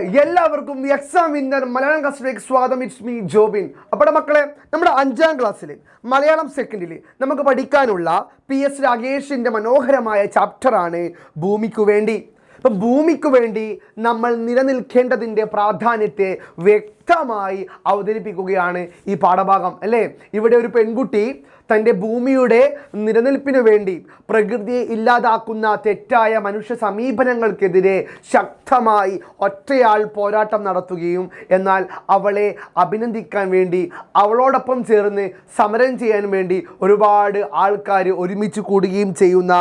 എല്ലാവർക്കും exam winner Malayalam ക്ലാസ്സിലേക്ക് സ്വാഗതം. It's me Jobin. അപ്പോൾ മക്കളെ, നമ്മുടെ 5ാം ക്ലാസ്സിൽ മലയാളം സെക്കൻഡിൽ നമുക്ക് പഠിക്കാനുള്ള PS രാഗേഷിൻ്റെ മനോഹരമായ ചാപ്റ്ററാണ് ഭൂമിക്കു വേണ്ടി. അപ്പം ഭൂമിക്ക് വേണ്ടി നമ്മൾ നിലനിൽക്കേണ്ടതിൻ്റെ പ്രാധാന്യത്തെ വ്യക്തമായി അവതരിപ്പിക്കുകയാണ് ഈ പാഠഭാഗം, അല്ലേ? ഇവിടെ ഒരു പെൺകുട്ടി തൻ്റെ ഭൂമിയുടെ നിലനിൽപ്പിനു വേണ്ടി പ്രകൃതിയെ ഇല്ലാതാക്കുന്ന തെറ്റായ മനുഷ്യ സമീപനങ്ങൾക്കെതിരെ ശക്തമായി ഒറ്റയാൾ പോരാട്ടം നടത്തുകയും എന്നാൽ അവളെ അഭിനന്ദിക്കാൻ വേണ്ടി അവളോടൊപ്പം ചേർന്ന് സമരം ചെയ്യാൻ വേണ്ടി ഒരുപാട് ആൾക്കാർ ഒരുമിച്ച് കൂടുകയും ചെയ്യുന്ന,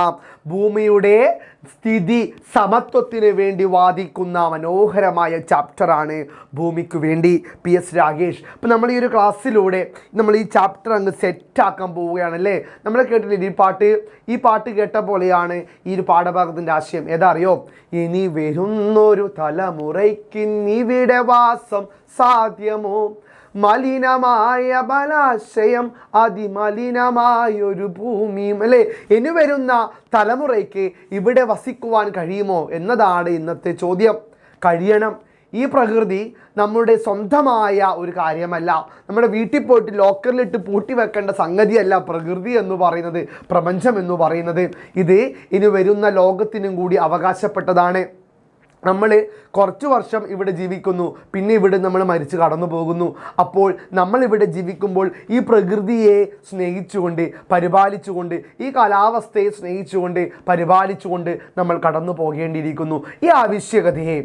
ഭൂമിയുടെ സ്ഥിതി സമത്വത്തിന് വേണ്ടി വാദിക്കുന്ന മനോഹരമായ ചാപ്റ്ററാണ് ഭൂമിക്ക് വേണ്ടി PS രാഗേഷ്. അപ്പം നമ്മൾ ഈ ഒരു ക്ലാസ്സിലൂടെ നമ്മൾ ഈ ചാപ്റ്റർ അങ്ങ് സെറ്റാക്കാൻ പോവുകയാണല്ലേ. നമ്മൾ കേട്ടില്ലേ ഈ പാട്ട് കേട്ട പോലെയാണ് ഈ ഒരു പാഠഭാഗത്തിൻ്റെ ആശയം. ഏതാ അറിയോ? ഇനി വരുന്നൊരു തലമുറയ്ക്കിന്നിവിടെ വാസം സാധ്യമോ, മലിനമായ ബലാശയം അതിമലിനമായൊരു ഭൂമിയും, അല്ലേ? ഇനി വരുന്ന തലമുറയ്ക്ക് ഇവിടെ വസിക്കുവാൻ കഴിയുമോ എന്നതാണ് ഇന്നത്തെ ചോദ്യം. കഴിയണം. ഈ പ്രകൃതി നമ്മുടെ സ്വന്തമായ ഒരു കാര്യമല്ല. നമ്മുടെ വീട്ടിൽ പോയിട്ട് ലോക്കറിലിട്ട് പൂട്ടി വെക്കേണ്ട സംഗതിയല്ല പ്രകൃതി എന്ന് പറയുന്നത്, പ്രപഞ്ചം എന്ന് പറയുന്നത്. ഇത് ഇനി വരുന്ന ലോകത്തിനും കൂടി അവകാശപ്പെട്ടതാണ്. നമ്മൾ കുറച്ച് വർഷം ഇവിടെ ജീവിക്കുന്നു, പിന്നെ ഇവിടെ നമ്മൾ മരിച്ചു കടന്നു പോകുന്നു. അപ്പോൾ നമ്മളിവിടെ ജീവിക്കുമ്പോൾ ഈ പ്രകൃതിയെ സ്നേഹിച്ചുകൊണ്ട് പരിപാലിച്ചുകൊണ്ട്, ഈ കാലാവസ്ഥയെ സ്നേഹിച്ചുകൊണ്ട് പരിപാലിച്ചുകൊണ്ട് നമ്മൾ കടന്നു പോകേണ്ടിയിരിക്കുന്നു. ഈ ആവശ്യകതയെ,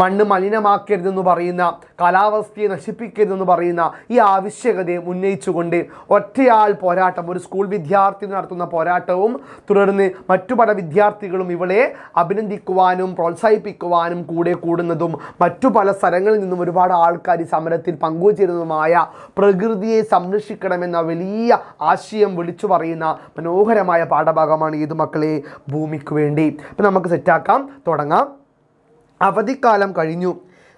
മണ്ണ് മലിനമാക്കരുതെന്ന് പറയുന്ന, കാലാവസ്ഥയെ നശിപ്പിക്കരുതെന്ന് പറയുന്ന ഈ ആവശ്യകതയെ ഉന്നയിച്ചുകൊണ്ട് ഒറ്റയാൾ പോരാട്ടം, ഒരു സ്കൂൾ വിദ്യാർത്ഥി നടത്തുന്ന പോരാട്ടവും തുടർന്ന് മറ്റു പല വിദ്യാർത്ഥികളും ഇവളെ അഭിനന്ദിക്കുവാനും പ്രോത്സാഹിപ്പിക്കുവാനും കൂടെ കൂടുന്നതും മറ്റു പല സ്ഥലങ്ങളിൽ നിന്നും ഒരുപാട് ആൾക്കാർ ഈ സമരത്തിൽ പങ്കുചേരുന്നതുമായ പ്രകൃതിയെ സംരക്ഷിക്കണമെന്ന വലിയ ആശയം വിളിച്ചു പറയുന്ന മനോഹരമായ പാഠഭാഗമാണ് ഇത് മക്കളെ, ഭൂമിക്ക് വേണ്ടി. അപ്പം നമുക്ക് സെറ്റാക്കാം, തുടങ്ങാം. അവധിക്കാലം കഴിഞ്ഞു.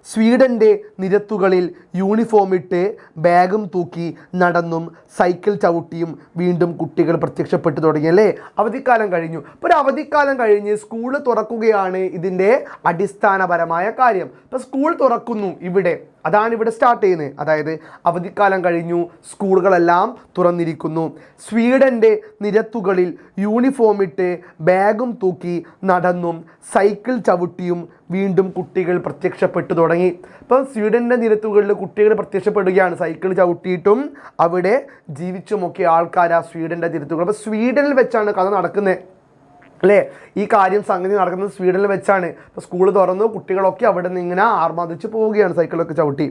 സ്വീഡൻ്റെ നിരത്തുകളിൽ യൂണിഫോം ഇട്ട് ബാഗും തൂക്കി നടന്നും സൈക്കിൾ ചവിട്ടിയും വീണ്ടും കുട്ടികൾ പ്രത്യക്ഷപ്പെട്ടു തുടങ്ങി, അല്ലേ? അവധിക്കാലം കഴിഞ്ഞു. ഇപ്പോൾ ഒരു അവധിക്കാലം കഴിഞ്ഞ് സ്കൂൾ തുറക്കുകയാണ് ഇതിൻ്റെ അടിസ്ഥാനപരമായ കാര്യം. ഇപ്പോൾ സ്കൂൾ തുറക്കുന്നു ഇവിടെ, അതാണ് ഇവിടെ സ്റ്റാർട്ട് ചെയ്യുന്നത്. അതായത് അവധിക്കാലം കഴിഞ്ഞു, സ്കൂളുകളെല്ലാം തുറന്നിരിക്കുന്നു. സ്വീഡൻ്റെ നിരത്തുകളിൽ യൂണിഫോം ഇട്ട് ബാഗും തൂക്കി നടന്നും സൈക്കിൾ ചവിട്ടിയും വീണ്ടും കുട്ടികൾ പ്രത്യക്ഷപ്പെട്ടു തുടങ്ങി. ഇപ്പം സ്വീഡൻ്റെ നിരത്തുകളിൽ കുട്ടികൾ പ്രത്യക്ഷപ്പെടുകയാണ്, സൈക്കിൾ ചവിട്ടിയിട്ടും അവിടെ ജീവിച്ചുമൊക്കെ ആൾക്കാർ ആ സ്വീഡൻ്റെ നിരത്തുകൾ. അപ്പോൾ സ്വീഡനിൽ വെച്ചാണ് കഥ നടക്കുന്നത്, അല്ലേ? ഈ സംഗതി നടക്കുന്നത് സ്വീഡനിൽ വെച്ചാണ്. ഇപ്പോൾ സ്കൂൾ തുറന്നു, കുട്ടികളൊക്കെ അവിടെ നിന്ന് ഇങ്ങനെ ആർമാദിച്ച് പോവുകയാണ് സൈക്കിളൊക്കെ ചവിട്ടി.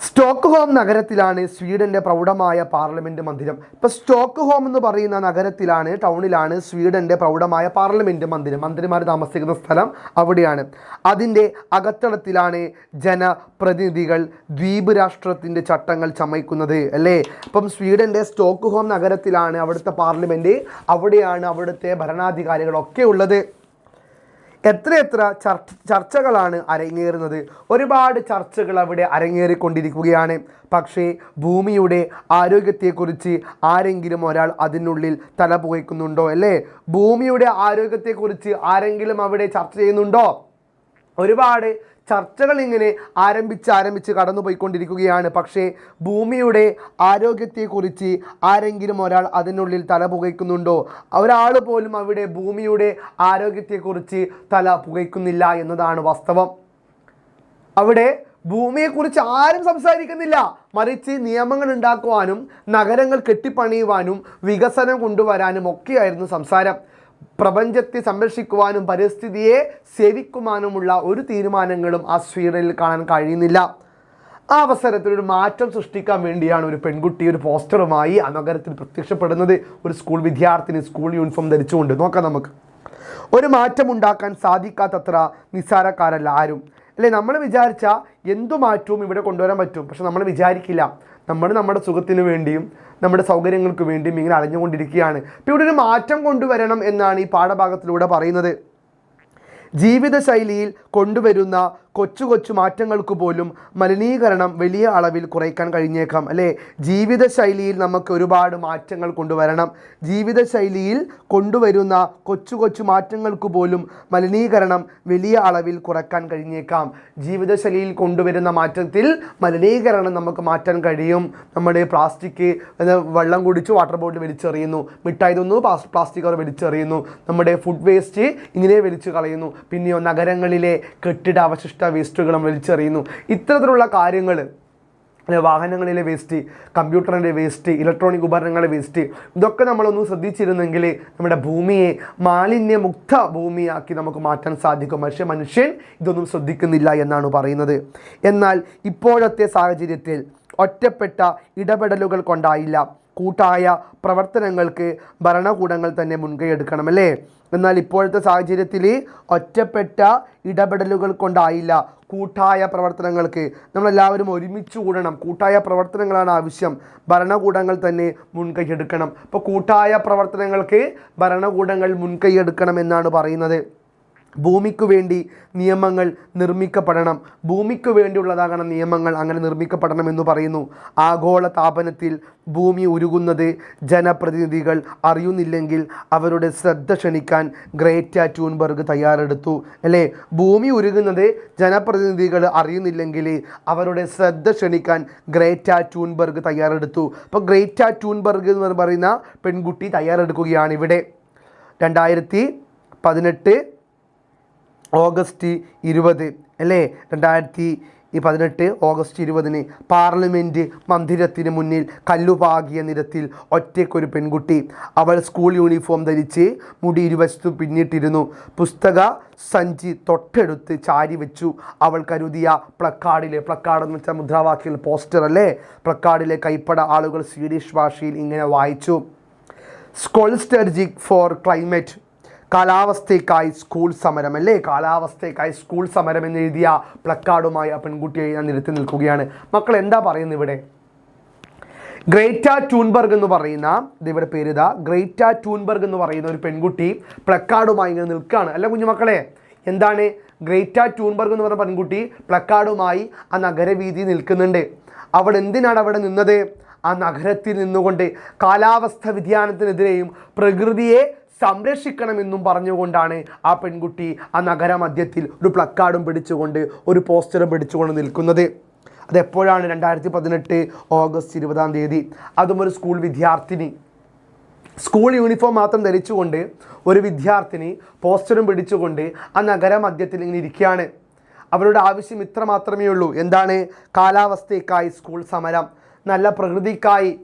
സ്റ്റോക്ക്ഹോം നഗരത്തിലാണ് സ്വീഡൻ്റെ പ്രൗഢമായ പാർലമെൻറ്റ് മന്ദിരം. ഇപ്പോൾ സ്റ്റോക്ക്ഹോം എന്ന് പറയുന്ന നഗരത്തിലാണ്, ടൗണിലാണ് സ്വീഡൻ്റെ പ്രൗഢമായ പാർലമെൻറ്റ് മന്ദിരം, മന്ത്രിമാർ താമസിക്കുന്ന സ്ഥലം അവിടെയാണ്. അതിൻ്റെ അകത്തളത്തിലാണ് ജനപ്രതിനിധികൾ ദ്വീപ് രാഷ്ട്രത്തിൻ്റെ ചട്ടങ്ങൾ ചമയ്ക്കുന്നത്, അല്ലേ? അപ്പം സ്വീഡൻ്റെ സ്റ്റോക്ക്ഹോം നഗരത്തിലാണ് അവിടുത്തെ പാർലമെൻറ്റ്, അവിടെയാണ് അവിടുത്തെ ഭരണാധികാരികളൊക്കെ ഉള്ളത്. എത്രയെത്ര ചർച്ചകളാണ് അരങ്ങേറുന്നത്. ഒരുപാട് ചർച്ചകൾ അവിടെ അരങ്ങേറിക്കൊണ്ടിരിക്കുകയാണ്. പക്ഷേ ഭൂമിയുടെ ആരോഗ്യത്തെക്കുറിച്ച് ആരെങ്കിലും ഒരാൾ അതിനുള്ളിൽ തല പുകയ്ക്കുന്നുണ്ടോ, അല്ലേ? ഭൂമിയുടെ ആരോഗ്യത്തെക്കുറിച്ച് ആരെങ്കിലും അവിടെ ചർച്ച ചെയ്യുന്നുണ്ടോ? ഒരുപാട് ചർച്ചകൾ ഇങ്ങനെ ആരംഭിച്ച് കടന്നു പോയിക്കൊണ്ടിരിക്കുകയാണ്. പക്ഷേ ഭൂമിയുടെ ആരോഗ്യത്തെക്കുറിച്ച് ആരെങ്കിലും ഒരാൾ അതിനുള്ളിൽ തല പുകയ്ക്കുന്നുണ്ടോ? ഒരാൾ പോലും അവിടെ ഭൂമിയുടെ ആരോഗ്യത്തെക്കുറിച്ച് തല പുകയ്ക്കുന്നില്ല എന്നതാണ് വാസ്തവം. അവിടെ ഭൂമിയെക്കുറിച്ച് ആരും സംസാരിക്കുന്നില്ല. മറിച്ച് നിയമങ്ങൾ ഉണ്ടാക്കുവാനും നഗരങ്ങൾ കെട്ടിപ്പണിയുവാനും വികസനം കൊണ്ടുവരാനും ഒക്കെയായിരുന്നു സംസാരം. പ്രപഞ്ചത്തെ സംരക്ഷിക്കുവാനും പരിസ്ഥിതിയെ സേവിക്കുവാനുമുള്ള ഒരു തീരുമാനങ്ങളും ആ സ്വീഡനിൽ കാണാൻ കഴിയുന്നില്ല. ആ അവസരത്തിൽ ഒരു മാറ്റം സൃഷ്ടിക്കാൻ വേണ്ടിയാണ് ഒരു പെൺകുട്ടി ഒരു പോസ്റ്ററുമായി ആ നഗരത്തിൽ പ്രത്യക്ഷപ്പെടുന്നത്. ഒരു സ്കൂൾ വിദ്യാർത്ഥിനി സ്കൂൾ യൂണിഫോം ധരിച്ചുകൊണ്ട്. നോക്കാം നമുക്ക്. ഒരു മാറ്റം ഉണ്ടാക്കാൻ സാധിക്കാത്തത്ര നിസ്സാരക്കാരല്ല ആരും, അല്ലേ? നമ്മൾ വിചാരിച്ച എന്തു മാറ്റവും ഇവിടെ കൊണ്ടുവരാൻ പറ്റും. പക്ഷെ നമ്മൾ വിചാരിക്കില്ല. നമ്മുടെ സുഖത്തിന് വേണ്ടിയും നമ്മുടെ സൗകര്യങ്ങൾക്ക് വേണ്ടിയും ഇങ്ങനെ അലഞ്ഞുകൊണ്ടിരിക്കുകയാണ്. ഇപ്പോൾ ഇവിടെ ഒരു മാറ്റം കൊണ്ടുവരണം എന്നാണ് ഈ പാഠഭാഗത്തിലൂടെ പറയുന്നത്. ജീവിതശൈലിയിൽ കൊണ്ടുവരുന്ന കൊച്ചു കൊച്ചു മാറ്റങ്ങൾക്ക് പോലും മലിനീകരണം വലിയ അളവിൽ കുറയ്ക്കാൻ കഴിഞ്ഞേക്കാം അല്ലേ. ജീവിതശൈലിയിൽ നമുക്ക് ഒരുപാട് മാറ്റങ്ങൾ കൊണ്ടുവരണം. ജീവിതശൈലിയിൽ കൊണ്ടുവരുന്ന കൊച്ചു കൊച്ചു മാറ്റങ്ങൾക്ക് പോലും മലിനീകരണം വലിയ അളവിൽ കുറയ്ക്കാൻ കഴിഞ്ഞേക്കാം. ജീവിതശൈലിയിൽ കൊണ്ടുവരുന്ന മാറ്റത്തിൽ മലിനീകരണം നമുക്ക് മാറ്റാൻ കഴിയും. നമ്മുടെ പ്ലാസ്റ്റിക് വെള്ളം കുടിച്ച് വാട്ടർ ബോട്ടിൽ വലിച്ചെറിയുന്നു, മിഠായി തിന്നു പ്ലാസ്റ്റിക് കവർ വലിച്ചെറിയുന്നു, നമ്മുടെ ഫുഡ് വേസ്റ്റ് ഇങ്ങനെ വലിച്ചു കളയുന്നു, പിന്നെയോ നഗരങ്ങളിലെ കെട്ടിട അവശിഷ്ട വേസ്റ്റുകളും വലിച്ചെറിയുന്നു. ഇത്തരത്തിലുള്ള കാര്യങ്ങൾ, വാഹനങ്ങളിലെ വേസ്റ്റ്, കമ്പ്യൂട്ടറിൻ്റെ വേസ്റ്റ്, ഇലക്ട്രോണിക് ഉപകരണങ്ങളുടെ വേസ്റ്റ്, ഇതൊക്കെ നമ്മളൊന്ന് ശ്രദ്ധിച്ചിരുന്നെങ്കിൽ നമ്മുടെ ഭൂമിയെ മാലിന്യമുക്ത ഭൂമിയാക്കി നമുക്ക് മാറ്റാൻ സാധിക്കും. പക്ഷേ മനുഷ്യൻ ഇതൊന്നും ശ്രദ്ധിക്കുന്നില്ല എന്നാണ് പറയുന്നത്. എന്നാൽ ഇപ്പോഴത്തെ സാഹചര്യത്തിൽ ഒറ്റപ്പെട്ട ഇടപെടലുകൾ കൊണ്ടായില്ല, കൂട്ടായ പ്രവർത്തനങ്ങൾക്ക് ഭരണകൂടങ്ങൾ തന്നെ മുൻകൈ എടുക്കണമല്ലേ. എന്നാൽ ഇപ്പോഴത്തെ സാഹചര്യത്തിൽ ഒറ്റപ്പെട്ട ഇടപെടലുകൾ കൊണ്ടായില്ല, കൂട്ടായ പ്രവർത്തനങ്ങൾക്ക് നമ്മളെല്ലാവരും ഒരുമിച്ച് കൂടണം. കൂട്ടായ പ്രവർത്തനങ്ങളാണ് ആവശ്യം. ഭരണകൂടങ്ങൾ തന്നെ മുൻകൈ എടുക്കണം. അപ്പോൾ കൂട്ടായ പ്രവർത്തനങ്ങൾക്ക് ഭരണകൂടങ്ങൾ മുൻകൈ എടുക്കണം എന്നാണ് പറയുന്നത്. ഭൂമിക്ക് വേണ്ടി നിയമങ്ങൾ നിർമ്മിക്കപ്പെടണം. ഭൂമിക്ക് വേണ്ടിയുള്ളതാകണം നിയമങ്ങൾ, അങ്ങനെ നിർമ്മിക്കപ്പെടണം എന്ന് പറയുന്നു. ആഗോള താപനത്തിൽ ഭൂമി ഉരുകുന്നത് ജനപ്രതിനിധികൾ അറിയുന്നില്ലെങ്കിൽ അവരുടെ ശ്രദ്ധ ക്ഷണിക്കാൻ ഗ്രേറ്റ ട്യൂൻബർഗ് തയ്യാറെടുത്തു അല്ലേ. ഭൂമി ഉരുകുന്നത് ജനപ്രതിനിധികൾ അറിയുന്നില്ലെങ്കിൽ അവരുടെ ശ്രദ്ധ ക്ഷണിക്കാൻ ഗ്രേറ്റ ട്യൂൻബർഗ് തയ്യാറെടുത്തു. അപ്പോൾ ഗ്രേറ്റ ട്യൂൻബർഗ് എന്ന് പറയുന്ന പെൺകുട്ടി തയ്യാറെടുക്കുകയാണ് ഇവിടെ. 2018 ഓഗസ്റ്റ് 20 അല്ലേ, 2018 ഓഗസ്റ്റ് 20 പാർലമെൻറ്റ് മന്ദിരത്തിന് മുന്നിൽ കല്ലുപാകിയ നിരത്തിൽ ഒറ്റയ്ക്കൊരു പെൺകുട്ടി. അവൾ സ്കൂൾ യൂണിഫോം ധരിച്ച് മുടി ഇരുവശത്തും പിന്നിട്ടിരുന്നു. പുസ്തക സഞ്ചി തൊട്ടെടുത്ത് ചാരി വെച്ചു. അവൾ കരുതിയ പ്ലക്കാർഡിലെ, പ്ലക്കാർഡ് വെച്ചാൽ മുദ്രാവാക്യങ്ങൾ, പോസ്റ്റർ അല്ലേ, പ്ലക്കാർഡിലെ കൈപ്പട ആളുകൾ സ്വീഡിഷ് ഭാഷയിൽ ഇങ്ങനെ വായിച്ചു: സ്കോൾസ്റ്റർജിക് ഫോർ ക്ലൈമറ്റ്, കാലാവസ്ഥയ്ക്കായി സ്കൂൾ സമരം അല്ലേ. കാലാവസ്ഥയ്ക്കായി സ്കൂൾ സമരം എന്നെഴുതിയ പ്ലക്കാർഡുമായി ആ പെൺകുട്ടിയെ ഞാൻ നിരത്തി നിൽക്കുകയാണ്. മക്കൾ എന്താ പറയുന്നത് ഇവിടെ? ഗ്രേറ്റ ട്യൂൻബർഗ് എന്ന് പറയുന്ന, ഇവിടെ പേരിതാ, ഗ്രേറ്റ ട്യൂൻബർഗ് എന്ന് പറയുന്ന ഒരു പെൺകുട്ടി പ്ലക്കാർഡുമായി ഇങ്ങനെ നിൽക്കുകയാണ് അല്ല കുഞ്ഞുമക്കളെ. എന്താണ് ഗ്രേറ്റ ട്യൂൻബർഗ് എന്ന് പറയുന്ന പെൺകുട്ടി പ്ലക്കാർഡുമായി ആ നഗരവീതി നിൽക്കുന്നുണ്ട്. അവൾ എന്തിനാണ് അവിടെ നിന്നത്? ആ നഗരത്തിൽ നിന്നുകൊണ്ട് കാലാവസ്ഥ വ്യതിയാനത്തിനെതിരെയും പ്രകൃതിയെ സംരക്ഷിക്കണമെന്നും പറഞ്ഞുകൊണ്ടാണ് ആ പെൺകുട്ടി ആ നഗരമധ്യത്തിൽ ഒരു പ്ലക്കാർഡും പിടിച്ചുകൊണ്ട്, ഒരു പോസ്റ്ററും പിടിച്ചുകൊണ്ട് നിൽക്കുന്നത്. അതെപ്പോഴാണ്? 2018 ഓഗസ്റ്റ് 20 അതും ഒരു സ്കൂൾ വിദ്യാർത്ഥിനി, സ്കൂൾ യൂണിഫോം മാത്രം ധരിച്ചുകൊണ്ട് ഒരു വിദ്യാർത്ഥിനി പോസ്റ്ററും പിടിച്ചുകൊണ്ട് ആ നഗരമധ്യത്തിൽ ഇങ്ങനെ ഇരിക്കുകയാണ്. അവരുടെ ആവശ്യം ഇത്ര മാത്രമേ ഉള്ളൂ. എന്താണ്? കാലാവസ്ഥയ്ക്കായി സ്കൂൾ സമരം, നല്ല പ്രകൃതിക്കായി,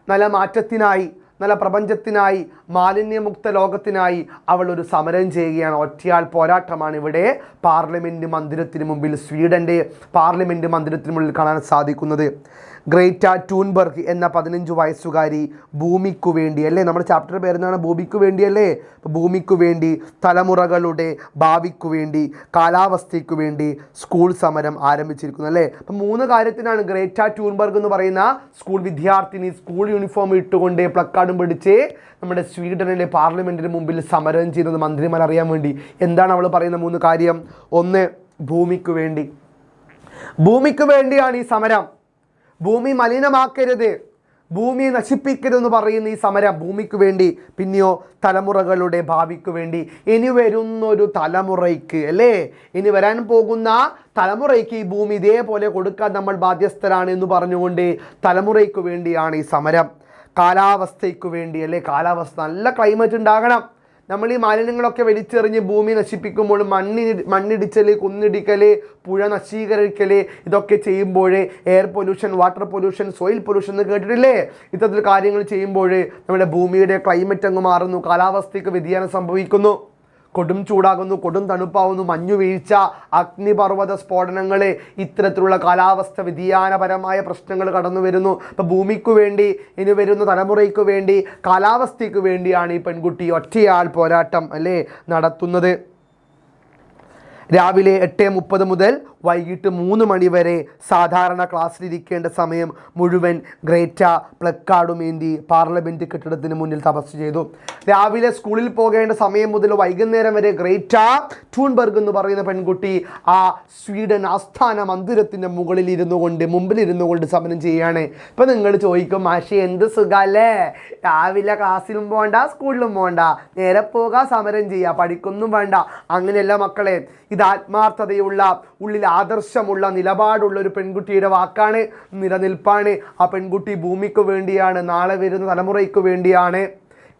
നല്ല മാറ്റത്തിനായി, നല്ല പ്രപഞ്ചത്തിനായി, മാലിന്യമുക്ത ലോകത്തിനായി അവൾ ഒരു സമരം ചെയ്യുകയാണ്. ഒറ്റയാൾ പോരാട്ടമാണ് ഇവിടെ പാർലമെൻറ്റ് മന്ദിരത്തിന് മുമ്പിൽ, സ്വീഡൻ്റെ പാർലമെൻറ്റ് മന്ദിരത്തിന് മുമ്പിൽ കാണാൻ സാധിക്കുന്നത്. ഗ്രേറ്റ ട്യൂൻബർഗ് എന്ന 15 വയസ്സുകാരി ഭൂമിക്കു വേണ്ടി അല്ലേ, നമ്മുടെ ചാപ്റ്റർ പേരെന്നാണ് ഭൂമിക്കു വേണ്ടി അല്ലേ. ഭൂമിക്കു വേണ്ടി, തലമുറകളുടെ ഭാവിക്കു വേണ്ടി, കാലാവസ്ഥയ്ക്കു വേണ്ടി സ്കൂൾ സമരം ആരംഭിച്ചിരിക്കുന്നു അല്ലേ. അപ്പം 3 കാര്യത്തിനാണ് ഗ്രേറ്റ ട്യൂൻബർഗ് എന്ന് പറയുന്ന സ്കൂൾ വിദ്യാർത്ഥിനി സ്കൂൾ യൂണിഫോം ഇട്ടുകൊണ്ട് പ്ലക്കാർഡും പിടിച്ച് നമ്മുടെ സ്വീഡനിലെ പാർലമെൻറ്റിന് മുമ്പിൽ സമരം ചെയ്യുന്നത് മന്ത്രിമാർ അറിയാൻ വേണ്ടി. എന്താണ് അവൾ പറയുന്ന 3 കാര്യം? 1, ഭൂമിക്കു വേണ്ടി. ഭൂമിക്കു വേണ്ടിയാണ് ഈ സമരം. ഭൂമി മലിനമാക്കരുത്, ഭൂമിയെ നശിപ്പിക്കരുതെന്ന് പറയുന്ന ഈ സമരം ഭൂമിക്ക് വേണ്ടി. പിന്നെയോ തലമുറകളുടെ ഭാവിക്ക് വേണ്ടി, ഇനി വരുന്നൊരു തലമുറയ്ക്ക് അല്ലേ, ഇനി വരാൻ പോകുന്ന തലമുറയ്ക്ക് ഈ ഭൂമി ഇതേപോലെ കൊടുക്കാൻ നമ്മൾ ബാധ്യസ്ഥരാണ് എന്ന് പറഞ്ഞുകൊണ്ട് തലമുറയ്ക്ക് വേണ്ടിയാണ് ഈ സമരം. കാലാവസ്ഥയ്ക്ക് വേണ്ടി അല്ലേ, കാലാവസ്ഥ നല്ല ക്ലൈമറ്റ് ഉണ്ടാകണം. നമ്മൾ ഈ മാലിന്യങ്ങളൊക്കെ വലിച്ചെറിഞ്ഞ് ഭൂമി നശിപ്പിക്കുമ്പോൾ മണ്ണിടിച്ചൽ, കുന്നിടിക്കൽ, പുഴ നശീകരിക്കൽ, ഇതൊക്കെ ചെയ്യുമ്പോൾ air pollution, water pollution, soil pollution എന്ന് കേട്ടിട്ടില്ലേ? ഇത്തരത്തിൽ കാര്യങ്ങൾ ചെയ്യുമ്പോൾ നമ്മുടെ ഭൂമിയുടെ ക്ലൈമറ്റ് അങ്ങ് മാറുന്നു, കാലാവസ്ഥയ്ക്ക് വ്യതിയാനം സംഭവിക്കുന്നു, കൊടും ചൂടാകുന്നു, കൊടും തണുപ്പാവുന്നു, മഞ്ഞുവീഴ്ച, അഗ്നിപർവ്വത സ്ഫോടനങ്ങൾ, ഇത്തരത്തിലുള്ള കാലാവസ്ഥ വ്യതിയാനപരമായ പ്രശ്നങ്ങൾ കടന്നു വരുന്നു. അപ്പോൾ ഭൂമിക്ക് വേണ്ടി, ഇനി വരുന്ന തലമുറയ്ക്ക് വേണ്ടി, കാലാവസ്ഥയ്ക്ക് വേണ്ടിയാണ് ഈ പെൺകുട്ടി ഒറ്റയാൾ പോരാട്ടം അല്ലേ നടത്തുന്നത്. രാവിലെ 8:30 മുതൽ വൈകിട്ട് 3 മണി വരെ സാധാരണ ക്ലാസ്സിലിരിക്കേണ്ട സമയം മുഴുവൻ ഗ്രേറ്റ പ്ലക്കാർഡുമേന്തി പാർലമെൻറ്റ് കെട്ടിടത്തിന് മുന്നിൽ തപസ് ചെയ്തു. രാവിലെ സ്കൂളിൽ പോകേണ്ട സമയം മുതൽ വൈകുന്നേരം വരെ ഗ്രേറ്റ ടൂൺബർഗ് എന്ന് പറയുന്ന പെൺകുട്ടി ആ സ്വീഡൻ ആസ്ഥാന മന്ദിരത്തിൻ്റെ മുമ്പിലിരുന്നു കൊണ്ട് സമരം ചെയ്യുകയാണ്. ഇപ്പം നിങ്ങൾ ചോദിക്കും, മാഷെ എന്ത് സുഖല്ലേ, രാവിലെ ക്ലാസ്സിലും പോകണ്ട സ്കൂളിലും പോകണ്ട, നേരെ പോകാൻ സമരം ചെയ്യുക, പഠിക്കൊന്നും വേണ്ട. അങ്ങനെയല്ല മക്കളെ, ഇത് ആത്മാർത്ഥതയുള്ള, ഉള്ളിൽ ആദർശമുള്ള, നിലപാടുള്ള ഒരു പെൺകുട്ടിയുടെ വാക്കാണ്, നിലനിൽപ്പാണ്. ആ പെൺകുട്ടി ഭൂമിക്ക് വേണ്ടിയാണ്, നാളെ വരുന്ന തലമുറയ്ക്ക് വേണ്ടിയാണ്,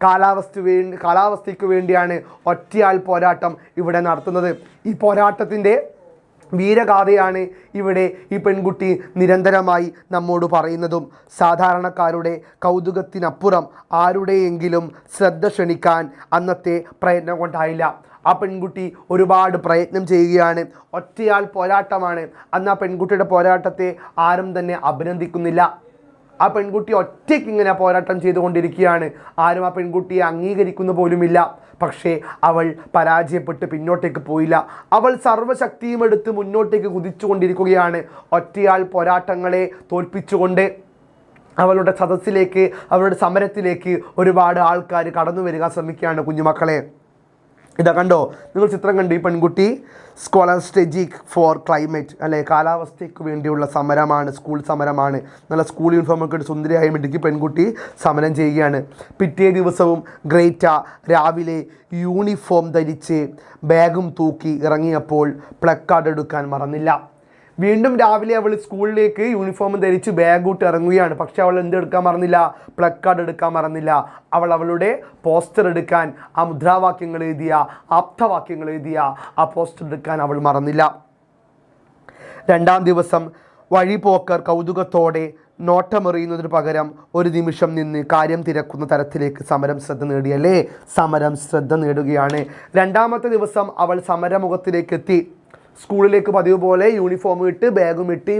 കാലാവസ്ഥയ്ക്ക് വേണ്ടിയാണ് ഒറ്റയാൾ പോരാട്ടം ഇവിടെ നടത്തുന്നത്. ഈ പോരാട്ടത്തിൻ്റെ വീരഗാഥയാണ് ഇവിടെ ഈ പെൺകുട്ടി നിരന്തരമായി നമ്മോട് പറയുന്നതും. സാധാരണക്കാരുടെ കൗതുകത്തിനപ്പുറം ആരുടെയെങ്കിലും ശ്രദ്ധ ക്ഷണിക്കാൻ അന്നത്തെ പ്രയത്നം കൊണ്ടായില്ല. ആ പെൺകുട്ടി ഒരുപാട് പ്രയത്നം ചെയ്യുകയാണ്. ഒറ്റയാൾ പോരാട്ടമാണ്. അന്ന് ആ പെൺകുട്ടിയുടെ പോരാട്ടത്തെ ആരും തന്നെ അഭിനന്ദിക്കുന്നില്ല. ആ പെൺകുട്ടി ഒറ്റയ്ക്ക് ഇങ്ങനെ പോരാട്ടം ചെയ്തുകൊണ്ടിരിക്കുകയാണ്. ആരും ആ പെൺകുട്ടിയെ അംഗീകരിക്കുന്ന പോലുമില്ല. പക്ഷേ അവൾ പരാജയപ്പെട്ട് പിന്നോട്ടേക്ക് പോയില്ല. അവൾ സർവ്വശക്തിയും എടുത്ത് മുന്നോട്ടേക്ക് കുതിച്ചുകൊണ്ടിരിക്കുകയാണ്. ഒറ്റയാൾ പോരാട്ടങ്ങളെ തോൽപ്പിച്ചുകൊണ്ട് അവളുടെ സദസ്സിലേക്ക്, അവളുടെ സമരത്തിലേക്ക് ഒരുപാട് ആൾക്കാർ കടന്നു വരിക ശ്രമിക്കുകയാണ്. കുഞ്ഞുമക്കളെ, ഇതാ കണ്ടോ, നിങ്ങൾ ചിത്രം കണ്ടു. ഈ പെൺകുട്ടി സ്കോളസ്ട്രജിക് ഫോർ ക്ലൈമറ്റ്, അല്ലെ, കാലാവസ്ഥയ്ക്ക് വേണ്ടിയുള്ള സമരമാണ്, സ്കൂൾ സമരമാണ്. നല്ല സ്കൂൾ യൂണിഫോമൊക്കെ ഇട്ട് സുന്ദരിയായ മിടുക്കി പെൺകുട്ടി സമരം ചെയ്യുകയാണ്. പിറ്റേ ദിവസവും ഗ്രേറ്റ രാവിലെ യൂണിഫോം ധരിച്ച് ബാഗും തൂക്കി ഇറങ്ങിയപ്പോൾ പ്ലക്കാർഡ് എടുക്കാൻ മറന്നില്ല. വീണ്ടും രാവിലെ അവൾ സ്കൂളിലേക്ക് യൂണിഫോം ധരിച്ച് ബാഗൂട്ട് ഇറങ്ങുകയാണ്. പക്ഷെ അവൾ എന്തെടുക്കാൻ മറന്നില്ല? പ്ലക്കാർഡ് എടുക്കാൻ മറന്നില്ല. അവളുടെ പോസ്റ്റർ എടുക്കാൻ, ആ മുദ്രാവാക്യങ്ങൾ എഴുതിയ, ആപ്തവാക്യങ്ങൾ എഴുതിയ ആ പോസ്റ്റർ എടുക്കാൻ അവൾ മറന്നില്ല. രണ്ടാം ദിവസം വഴിപോക്കർ കൗതുകത്തോടെ നോട്ടമെറിയുന്നതിന് പകരം ഒരു നിമിഷം നിന്ന് കാര്യം തിരക്കുന്ന തരത്തിലേക്ക് സമരം ശ്രദ്ധ നേടുകയാണ്. രണ്ടാമത്തെ ദിവസം അവൾ സമരമുഖത്തിലേക്ക് എത്തി. സ്കൂളിലേക്ക് പതിവ് പോലെ യൂണിഫോം ഇട്ട് ബാഗും ഇട്ട്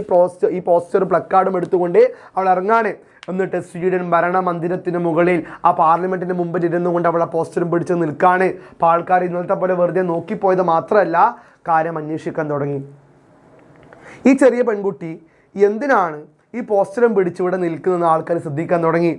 ഈ പോസ്റ്റർ പ്ലക്കാർഡും എടുത്തുകൊണ്ട് അവൾ ഇറങ്ങാണ്. എന്നിട്ട് സ്വീഡൻ ഭരണമന്ദിരത്തിന് മുകളിൽ, ആ പാർലമെൻറ്റിന് മുമ്പിൽ ഇരുന്നു കൊണ്ട് അവൾ ആ പോസ്റ്ററും പിടിച്ച് നിൽക്കുകയാണ്. അപ്പോൾ ആൾക്കാർ ഇന്നലത്തെ പോലെ വെറുതെ നോക്കിപ്പോയത് മാത്രമല്ല, കാര്യം അന്വേഷിക്കാൻ തുടങ്ങി. ഈ ചെറിയ പെൺകുട്ടി എന്തിനാണ് ഈ പോസ്റ്ററും പിടിച്ച് ഇവിടെ നിൽക്കുന്നതെന്ന് ആൾക്കാർ ശ്രദ്ധിക്കാൻ തുടങ്ങി.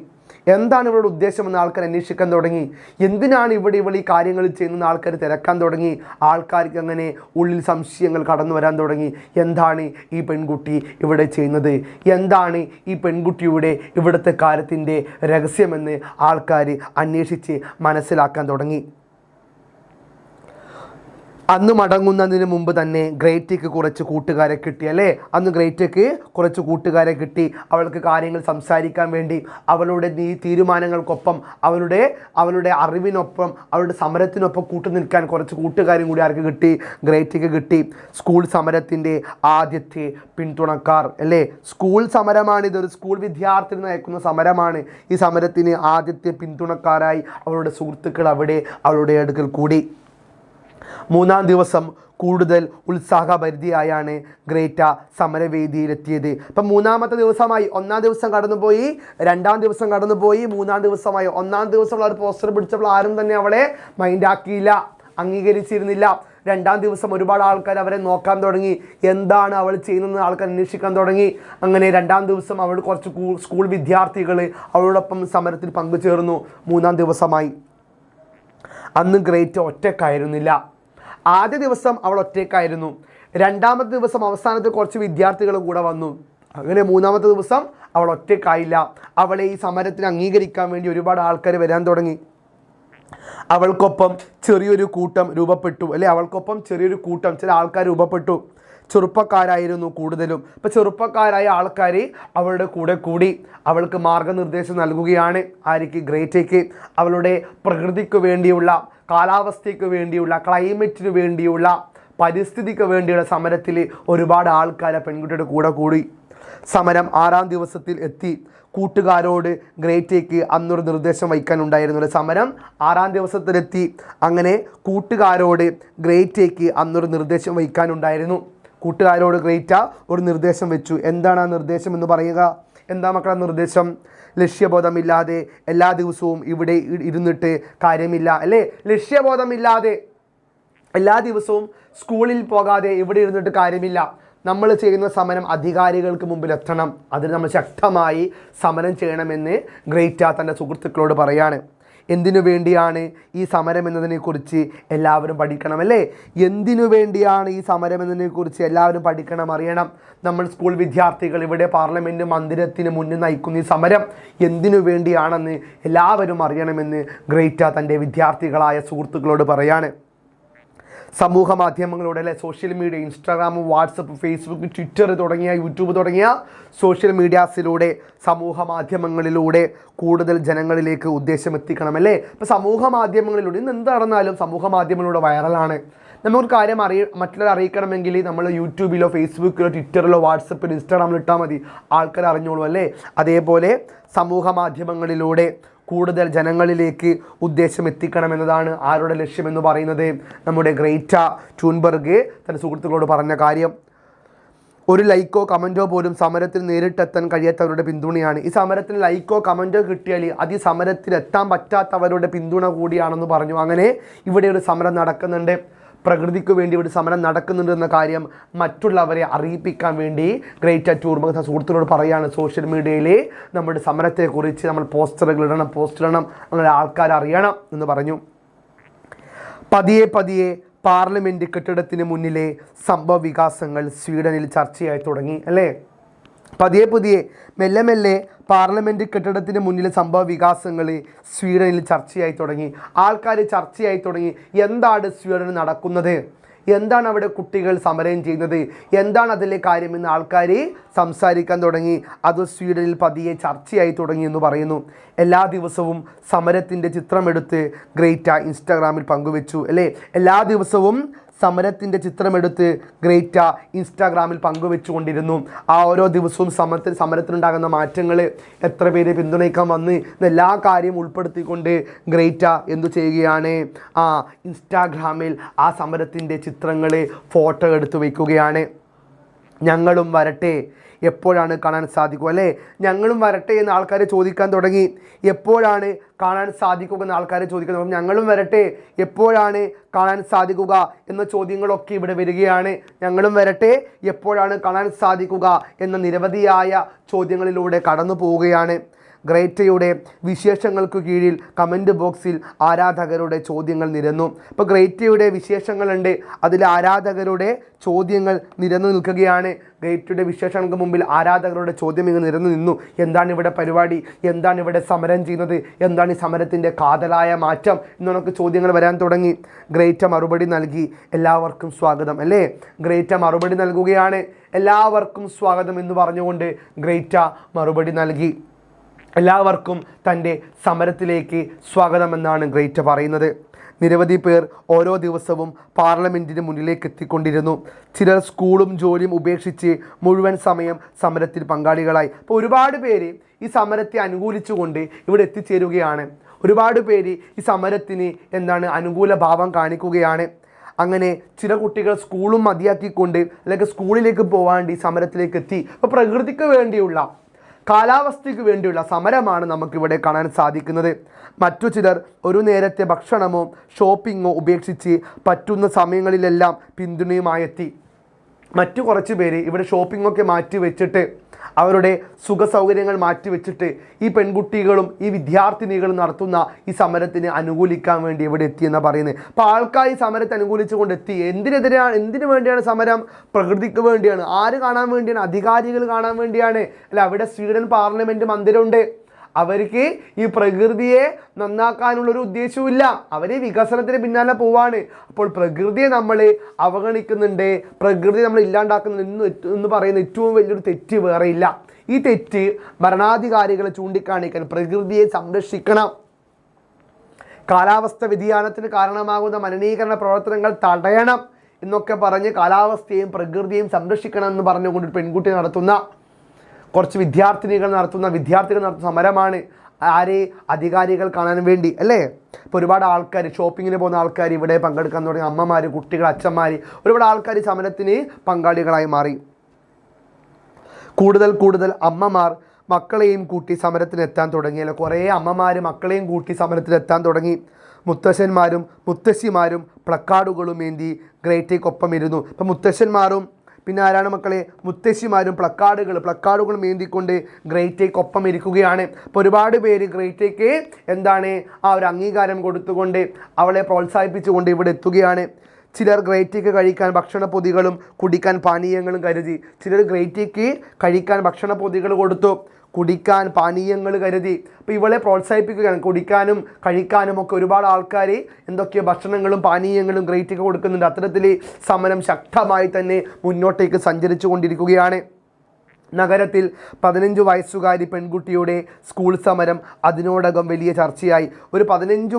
എന്താണ് ഇവരുടെ ഉദ്ദേശമെന്ന് ആൾക്കാർ അന്വേഷിക്കാൻ തുടങ്ങി. എന്തിനാണ് ഇവൾ ഈ കാര്യങ്ങൾ ചെയ്യുന്ന ആൾക്കാർ തിരക്കാൻ തുടങ്ങി. ആൾക്കാർക്ക് അങ്ങനെ ഉള്ളിൽ സംശയങ്ങൾ കടന്നു വരാൻ തുടങ്ങി. എന്താണ് ഈ പെൺകുട്ടി ഇവിടെ ചെയ്യുന്നത്? എന്താണ് ഈ പെൺകുട്ടിയുടെ ഇവിടുത്തെ കാര്യത്തിൻ്റെ രഹസ്യമെന്ന് ആൾക്കാർ അന്വേഷിച്ച് മനസ്സിലാക്കാൻ തുടങ്ങി. അന്ന് മടങ്ങുന്നതിന് മുമ്പ് തന്നെ ഗ്രേറ്റയ്ക്ക് കുറച്ച് കൂട്ടുകാരെ കിട്ടി, അല്ലേ? അന്ന് ഗ്രേറ്റയ്ക്ക് കുറച്ച് കൂട്ടുകാരെ കിട്ടി. അവൾക്ക് കാര്യങ്ങൾ സംസാരിക്കാൻ വേണ്ടി, അവളുടെ തീരുമാനങ്ങൾക്കൊപ്പം, അവളുടെ അറിവിനൊപ്പം, അവളുടെ സമരത്തിനൊപ്പം കൂട്ടുനിൽക്കാൻ കുറച്ച് കൂട്ടുകാരും കൂടി ആർക്ക് കിട്ടി? ഗ്രേറ്റയ്ക്ക് കിട്ടി. സ്കൂൾ സമരത്തിൻ്റെ ആദ്യത്തെ പിന്തുണക്കാർ, അല്ലേ? സ്കൂൾ സമരമാണ്, ഇതൊരു സ്കൂൾ വിദ്യാർത്ഥി നയിക്കുന്ന സമരമാണ്. ഈ സമരത്തിന് ആദ്യത്തെ പിന്തുണക്കാരായി അവളുടെ സുഹൃത്തുക്കൾ അവിടെ അവളുടെ അടുക്കൽ കൂടി. മൂന്നാം ദിവസം കൂടുതൽ ഉത്സാഹഭരിതയായാണ് ഗ്രേറ്റ സമരവേദിയിലെത്തിയത്. ഇപ്പം മൂന്നാമത്തെ ദിവസമായി. ഒന്നാം ദിവസം കടന്നുപോയി, രണ്ടാം ദിവസം കടന്നുപോയി, മൂന്നാം ദിവസമായി. ഒന്നാം ദിവസം അവർ പോസ്റ്റർ പിടിച്ചപ്പോൾ ആരും തന്നെ അവളെ മൈൻഡാക്കിയില്ല, അംഗീകരിച്ചിരുന്നില്ല. രണ്ടാം ദിവസം ഒരുപാട് ആൾക്കാർ അവരെ നോക്കാൻ തുടങ്ങി. എന്താണ് അവൾ ചെയ്യുന്നതെന്ന് ആൾക്കാർ അന്വേഷിക്കാൻ തുടങ്ങി. അങ്ങനെ രണ്ടാം ദിവസം അവൾ കുറച്ച് സ്കൂൾ വിദ്യാർത്ഥികൾ അവളോടൊപ്പം സമരത്തിൽ പങ്കുചേർന്നു. മൂന്നാം ദിവസമായി. അന്ന് ഗ്രേറ്റ ഒറ്റക്കായിരുന്നില്ല. ആദ്യ ദിവസം അവൾ ഒറ്റയ്ക്കായിരുന്നു. രണ്ടാമത്തെ ദിവസം അവസാനത്തെ കുറച്ച് വിദ്യാർത്ഥികൾ കൂടെ വന്നു. അങ്ങനെ മൂന്നാമത്തെ ദിവസം അവൾ ഒറ്റയ്ക്കായില്ല. അവളെ ഈ സമരത്തിന് അംഗീകരിക്കാൻ വേണ്ടി ഒരുപാട് ആൾക്കാർ വരാൻ തുടങ്ങി. അവൾക്കൊപ്പം ചെറിയൊരു കൂട്ടം രൂപപ്പെട്ടു, അല്ലെ? അവൾക്കൊപ്പം ചെറിയൊരു കൂട്ടം, ചില ആൾക്കാർ രൂപപ്പെട്ടു. ചെറുപ്പക്കാരായിരുന്നു കൂടുതലും. ഇപ്പോൾ ചെറുപ്പക്കാരായ ആൾക്കാർ അവളുടെ കൂടെ കൂടി അവൾക്ക് മാർഗനിർദ്ദേശം നൽകുകയാണ്. ആർക്ക്? ഗ്രേറ്റയ്ക്ക്. അവളുടെ പ്രകൃതിക്ക് വേണ്ടിയുള്ള, കാലാവസ്ഥയ്ക്ക് വേണ്ടിയുള്ള, ക്ലൈമറ്റിന് വേണ്ടിയുള്ള, പരിസ്ഥിതിക്ക് വേണ്ടിയുള്ള സമരത്തിൽ ഒരുപാട് ആൾക്കാരെ പെൺകുട്ടിയുടെ കൂടെ കൂടി. സമരം 6ാം ദിവസത്തിൽ എത്തി. കൂട്ടുകാരോട് ഗ്രേറ്റയ്ക്ക് അന്നൊരു നിർദ്ദേശം വയ്ക്കാനുണ്ടായിരുന്നു. സമരം 6ാം ദിവസത്തിലെത്തി. അങ്ങനെ കൂട്ടുകാരോട് ഗ്രേറ്റയ്ക്ക് അന്നൊരു നിർദ്ദേശം വയ്ക്കാനുണ്ടായിരുന്നു. കൂട്ടുകാരോട് ഗ്രേറ്റ ഒരു നിർദ്ദേശം വെച്ചു. എന്താണ് ആ നിർദ്ദേശം എന്ന് പറയുക? എന്താ മക്കളെ നിർദ്ദേശം? ലക്ഷ്യബോധമില്ലാതെ എല്ലാ ദിവസവും ഇവിടെ ഇരുന്നിട്ട് കാര്യമില്ല, അല്ലേ? ലക്ഷ്യബോധമില്ലാതെ എല്ലാ ദിവസവും സ്കൂളിൽ പോകാതെ ഇവിടെ ഇരുന്നിട്ട് കാര്യമില്ല. നമ്മൾ ചെയ്യുന്ന സമരം അധികാരികൾക്ക് മുമ്പിൽ എത്തണം. അതിന് നമ്മൾ ശക്തമായി സമരം ചെയ്യണമെന്ന് ഗ്രേറ്റ തൻ്റെ സുഹൃത്തുക്കളോട് പറയാണ്. എന്തിനു വേണ്ടിയാണ് ഈ സമരം എന്നതിനെക്കുറിച്ച് എല്ലാവരും പഠിക്കണം, അല്ലേ? എന്തിനു വേണ്ടിയാണ് ഈ സമരം എന്നതിനെക്കുറിച്ച് എല്ലാവരും പഠിക്കണം, അറിയണം. നമ്മൾ സ്കൂൾ വിദ്യാർത്ഥികൾ ഇവിടെ പാർലമെൻറ്റ് മന്ദിരത്തിന് മുന്നിൽ നയിക്കുന്ന ഈ സമരം എന്തിനു വേണ്ടിയാണെന്ന് എല്ലാവരും അറിയണമെന്ന് ഗ്രേറ്റ തൻ്റെ വിദ്യാർത്ഥികളായ സുഹൃത്തുക്കളോട് പറയാണ്. സമൂഹ മാധ്യമങ്ങളുടെ, അല്ലെ, social media, Instagram, WhatsApp, Facebook, Twitter തുടങ്ങിയ, യൂട്യൂബ് തുടങ്ങിയ സോഷ്യൽ മീഡിയാസിലൂടെ, സമൂഹ മാധ്യമങ്ങളിലൂടെ കൂടുതൽ ജനങ്ങളിലേക്ക് ഉദ്ദേശം എത്തിക്കണം, അല്ലേ? ഇപ്പോൾ സമൂഹ മാധ്യമങ്ങളിലൂടെ ഇന്ന് എന്ത് നടന്നാലും സമൂഹ മാധ്യമങ്ങളിലൂടെ വൈറലാണ്. നമുക്കൊരു കാര്യം മറ്റുള്ളവരെ അറിയിക്കണമെങ്കിൽ നമ്മൾ യൂട്യൂബിലോ ഫേസ്ബുക്കിലോ ട്വിറ്ററിലോ വാട്സപ്പിലോ ഇൻസ്റ്റാഗ്രാമിലോ ഇട്ടാൽ മതി, ആൾക്കാർ അറിഞ്ഞോളൂ, അല്ലേ? അതേപോലെ സമൂഹ മാധ്യമങ്ങളിലൂടെ കൂടുതൽ ജനങ്ങളിലേക്ക് ഉദ്ദേശം എത്തിക്കണമെന്നതാണ് ആരുടെ ലക്ഷ്യമെന്ന് പറയുന്നത്. നമ്മുടെ ഗ്രേറ്റ ടൂൻബെർഗ് തൻ്റെ സുഹൃത്തുക്കളോട് പറഞ്ഞ കാര്യം. ഒരു ലൈക്കോ കമൻറ്റോ പോലും സമരത്തിൽ നേരിട്ടെത്താൻ കഴിയാത്തവരുടെ പിന്തുണയാണ്. ഈ സമരത്തിന് ലൈക്കോ കമൻറ്റോ കിട്ടിയാൽ അത് ഈ സമരത്തിലെത്താൻ പറ്റാത്തവരുടെ പിന്തുണ കൂടിയാണെന്ന് പറഞ്ഞു. അങ്ങനെ ഇവിടെ ഒരു സമരം നടക്കുന്നുണ്ട്, പ്രകൃതിക്ക് വേണ്ടി ഒരു സമരം നടക്കുന്നുണ്ട് എന്ന കാര്യം മറ്റുള്ളവരെ അറിയിപ്പിക്കാൻ വേണ്ടി ഗ്രേറ്റ ടൂൻബെർഗ് സുഹൃത്തുക്കളോട് പറയുകയാണ്. സോഷ്യൽ മീഡിയയിൽ നമ്മുടെ സമരത്തെക്കുറിച്ച് നമ്മൾ പോസ്റ്റ് ഇടണം, അങ്ങനെ ആൾക്കാർ അറിയണം എന്ന് പറഞ്ഞു. പതിയെ പതിയെ പാർലമെൻറ്റ് കെട്ടിടത്തിന് മുന്നിലെ സംഭവ വികാസങ്ങൾ സ്വീഡനിൽ ചർച്ചയായി തുടങ്ങി, അല്ലേ? പതിയെ മെല്ലെ മെല്ലെ പാർലമെൻറ്റ് കെട്ടിടത്തിന് മുന്നിലെ സംഭവ വികാസങ്ങൾ സ്വീഡനിൽ ചർച്ചയായി തുടങ്ങി. ആൾക്കാർ ചർച്ചയായി തുടങ്ങി. എന്താണ് സ്വീഡനിൽ നടക്കുന്നത്, എന്താണ് അവിടെ കുട്ടികൾ സമരം ചെയ്യുന്നത്, എന്താണ് അതിലെ കാര്യമെന്ന് ആൾക്കാർ സംസാരിക്കാൻ തുടങ്ങി. അത് സ്വീഡനിൽ പതിയെ ചർച്ചയായി തുടങ്ങി എന്ന് പറയുന്നു. എല്ലാ ദിവസവും സമരത്തിൻ്റെ ചിത്രമെടുത്ത് ഗ്രേറ്റ ഇൻസ്റ്റാഗ്രാമിൽ പങ്കുവെച്ചു, അല്ലേ? എല്ലാ ദിവസവും സമരത്തിൻ്റെ ചിത്രമെടുത്ത് ഗ്രേറ്റ ഇൻസ്റ്റാഗ്രാമിൽ പങ്കുവെച്ചുകൊണ്ടിരുന്നു. ആ ഓരോ ദിവസവും സമരത്തിനുണ്ടാകുന്ന മാറ്റങ്ങൾ, എത്ര പേര് പിന്തുണയ്ക്കാൻ വന്ന്, എല്ലാ കാര്യവും ഉൾപ്പെടുത്തിക്കൊണ്ട് ഗ്രേറ്റ എന്തു ചെയ്യുകയാണ്, ഇൻസ്റ്റാഗ്രാമിൽ ആ സമരത്തിൻ്റെ ചിത്രങ്ങൾ, ഫോട്ടോ എടുത്ത് വയ്ക്കുകയാണ്. ഞങ്ങളും വരട്ടെ, എപ്പോഴാണ് കാണാൻ സാധിക്കുക, അല്ലേ? ഞങ്ങളും വരട്ടെ എന്ന് ആൾക്കാർ ചോദിക്കാൻ തുടങ്ങി. എപ്പോഴാണ് കാണാൻ സാധിക്കുക എന്ന് ആൾക്കാർ ചോദിക്കാൻ തുടങ്ങി. ഞങ്ങളും വരട്ടെ, എപ്പോഴാണ് കാണാൻ സാധിക്കുക എന്ന ചോദ്യങ്ങളൊക്കെ ഇവിടെ വരികയാണ്. ഞങ്ങളും വരട്ടെ, എപ്പോഴാണ് കാണാൻ സാധിക്കുക എന്ന നിരവധിയായ ചോദ്യങ്ങളിലൂടെ കടന്നു പോവുകയാണ്. ഗ്രേറ്റയുടെ വിശേഷങ്ങൾക്ക് കീഴിൽ കമൻറ്റ് ബോക്സിൽ ആരാധകരുടെ ചോദ്യങ്ങൾ നിരന്നു. ഇപ്പോൾ ഗ്രേറ്റയുടെ വിശേഷങ്ങളുണ്ട്, അതിൽ ആരാധകരുടെ ചോദ്യങ്ങൾ നിരന്നു നിൽക്കുകയാണ്. ഗ്രേറ്റയുടെ വിശേഷങ്ങൾക്ക് മുമ്പിൽ ആരാധകരുടെ ചോദ്യം ഇങ്ങ് നിരന്നു നിന്നു. എന്താണ് ഇവിടെ പരിപാടി, എന്താണ് ഇവിടെ സമരം ചെയ്യുന്നത്, എന്താണ് ഈ സമരത്തിൻ്റെ കാതലായ മാറ്റം എന്നൊക്കെ ചോദ്യങ്ങൾ വരാൻ തുടങ്ങി. ഗ്രേറ്റ മറുപടി നൽകി. എല്ലാവർക്കും സ്വാഗതം, അല്ലേ? ഗ്രേറ്റ മറുപടി നൽകുകയാണ്. എല്ലാവർക്കും സ്വാഗതം എന്ന് പറഞ്ഞുകൊണ്ട് ഗ്രേറ്റ മറുപടി നൽകി. എല്ലാവർക്കും തൻ്റെ സമരത്തിലേക്ക് സ്വാഗതമെന്നാണ് ഗ്രേറ്റ പറയുന്നത്. നിരവധി പേർ ഓരോ ദിവസവും പാർലമെൻറ്റിന് മുന്നിലേക്ക് എത്തിക്കൊണ്ടിരുന്നു. ചിലർ സ്കൂളും ജോലിയും ഉപേക്ഷിച്ച് മുഴുവൻ സമയം സമരത്തിൽ പങ്കാളികളായി. അപ്പോൾ ഒരുപാട് പേര് ഈ സമരത്തെ അനുകൂലിച്ചുകൊണ്ട് ഇവിടെ എത്തിച്ചേരുകയാണ്. ഒരുപാട് പേര് ഈ സമരത്തിന് അനുകൂല ഭാവം കാണിക്കുകയാണ്. അങ്ങനെ ചില കുട്ടികൾ സ്കൂളും മതിയാക്കിക്കൊണ്ട് അല്ലെങ്കിൽ സ്കൂളിലേക്ക് പോകാണ്ട് ഈ സമരത്തിലേക്ക് എത്തി. അപ്പോൾ പ്രകൃതിക്ക് വേണ്ടിയുള്ള, കാലാവസ്ഥയ്ക്ക് വേണ്ടിയുള്ള സമരമാണ് നമുക്കിവിടെ കാണാൻ സാധിക്കുന്നത്. മറ്റു ചിലർ ഒരു നേരത്തെ ഭക്ഷണമോ ഷോപ്പിങ്ങോ ഉപേക്ഷിച്ച് പറ്റുന്ന സമയങ്ങളിലെല്ലാം പിന്തുണയുമായി എത്തി. മറ്റു കുറച്ച് പേര് ഇവിടെ ഷോപ്പിങ്ങൊക്കെ മാറ്റി വെച്ചിട്ട്, അവരുടെ സുഖ സൗകര്യങ്ങൾ മാറ്റിവെച്ചിട്ട് ഈ പെൺകുട്ടികളും ഈ വിദ്യാർത്ഥിനികളും നടത്തുന്ന ഈ സമരത്തിന് അനുകൂലിക്കാൻ വേണ്ടി ഇവിടെ എത്തിയെന്നാണ് പറയുന്നത്. അപ്പോൾ ആൾക്കാർ ഈ സമരത്തെ അനുകൂലിച്ചുകൊണ്ട് എത്തി. എന്തിനു വേണ്ടിയാണ് സമരം? പ്രകൃതിക്ക് വേണ്ടിയാണ്. ആര് കാണാൻ വേണ്ടിയാണ്? അധികാരികൾ കാണാൻ വേണ്ടിയാണ്. അല്ല, അവിടെ സ്വീഡൻ പാർലമെൻറ്റ് മന്ദിരമുണ്ട്. അവർക്ക് ഈ പ്രകൃതിയെ നന്നാക്കാനുള്ളൊരു ഉദ്ദേശവുമില്ല. അവർ വികസനത്തിന് പിന്നാലെ പോവാണ്. അപ്പോൾ പ്രകൃതിയെ നമ്മൾ അവഗണിക്കുന്നുണ്ട്, പ്രകൃതി നമ്മൾ ഇല്ലാണ്ടാക്കുന്നുണ്ട് എന്ന് പറയുന്ന ഏറ്റവും വലിയൊരു തെറ്റ് വേറെയില്ല. ഈ തെറ്റ് ഭരണാധികാരികളെ ചൂണ്ടിക്കാണിക്കാൻ പ്രകൃതിയെ സംരക്ഷിക്കണം, കാലാവസ്ഥ വ്യതിയാനത്തിന് കാരണമാകുന്ന മലിനീകരണ പ്രവർത്തനങ്ങൾ തടയണം എന്നൊക്കെ പറഞ്ഞ് കാലാവസ്ഥയെയും പ്രകൃതിയെയും സംരക്ഷിക്കണം എന്ന് പറഞ്ഞുകൊണ്ട് പെൺകുട്ടി നടത്തുന്ന, കുറച്ച് വിദ്യാർത്ഥിനികൾ നടത്തുന്ന സമരമാണ്. ആരെ? അധികാരികൾ കാണാൻ വേണ്ടി, അല്ലേ? ഇപ്പോൾ ഒരുപാട് ആൾക്കാർ, ഷോപ്പിങ്ങിന് പോകുന്ന ആൾക്കാർ ഇവിടെ പങ്കെടുക്കാൻ തുടങ്ങി. അമ്മമാർ, കുട്ടികൾ, അച്ഛന്മാർ, ഒരുപാട് ആൾക്കാർ സമരത്തിന് പങ്കാളികളായി മാറി. കൂടുതൽ അമ്മമാർ മക്കളെയും കൂട്ടി സമരത്തിനെത്താൻ തുടങ്ങിയല്ലോ. കുറേ അമ്മമാർ മക്കളെയും കൂട്ടി സമരത്തിനെത്താൻ തുടങ്ങി. മുത്തശ്ശന്മാരും മുത്തശ്ശിമാരും പ്ലക്കാർഡുകളും ഏന്തി ഗ്രേറ്റ് എക്കൊപ്പം ഇരുന്നു. ഇപ്പം മുത്തശ്ശന്മാരും പിന്നെ ആരാണ് മക്കളെ? മുത്തശ്ശിമാരും പ്ലക്കാർഡുകളും ഏന്തിക്കൊണ്ട് ഗ്രേറ്റ് എക്കൊപ്പം ഇരിക്കുകയാണ്. അപ്പോൾ ഒരുപാട് പേര് ഗ്രേറ്റ് എക്ക് എന്താണ് ആ ഒരു അംഗീകാരം കൊടുത്തുകൊണ്ട് അവളെ പ്രോത്സാഹിപ്പിച്ചുകൊണ്ട് ഇവിടെ എത്തുകയാണ്. ചിലർ ഗ്രേറ്റ് എക്ക് കഴിക്കാൻ ഭക്ഷണപ്പൊതികളും കുടിക്കാൻ പാനീയങ്ങളും കരുതി. ചിലർ ഗ്രേറ്റ് എക്ക് കഴിക്കാൻ ഭക്ഷണപ്പൊതികൾ കൊടുത്തു, കുടിക്കാൻ പാനീയങ്ങൾ കരുതി. അപ്പോൾ ഇവളെ പ്രോത്സാഹിപ്പിക്കുകയാണ്. കുടിക്കാനും കഴിക്കാനും ഒക്കെ ഒരുപാട് ആൾക്കാർ എന്തൊക്കെയോ ഭക്ഷണങ്ങളും പാനീയങ്ങളും ഗ്രേറ്റ് എക്ക് കൊടുക്കുന്നുണ്ട്. അത്തരത്തിൽ സമരം ശക്തമായി തന്നെ മുന്നോട്ടേക്ക് സഞ്ചരിച്ചു കൊണ്ടിരിക്കുകയാണ്. നഗരത്തിൽ 15 വയസ്സുകാരി പെൺകുട്ടിയുടെ സ്കൂൾ സമരം അതിനോടകം വലിയ ചർച്ചയായി. ഒരു 15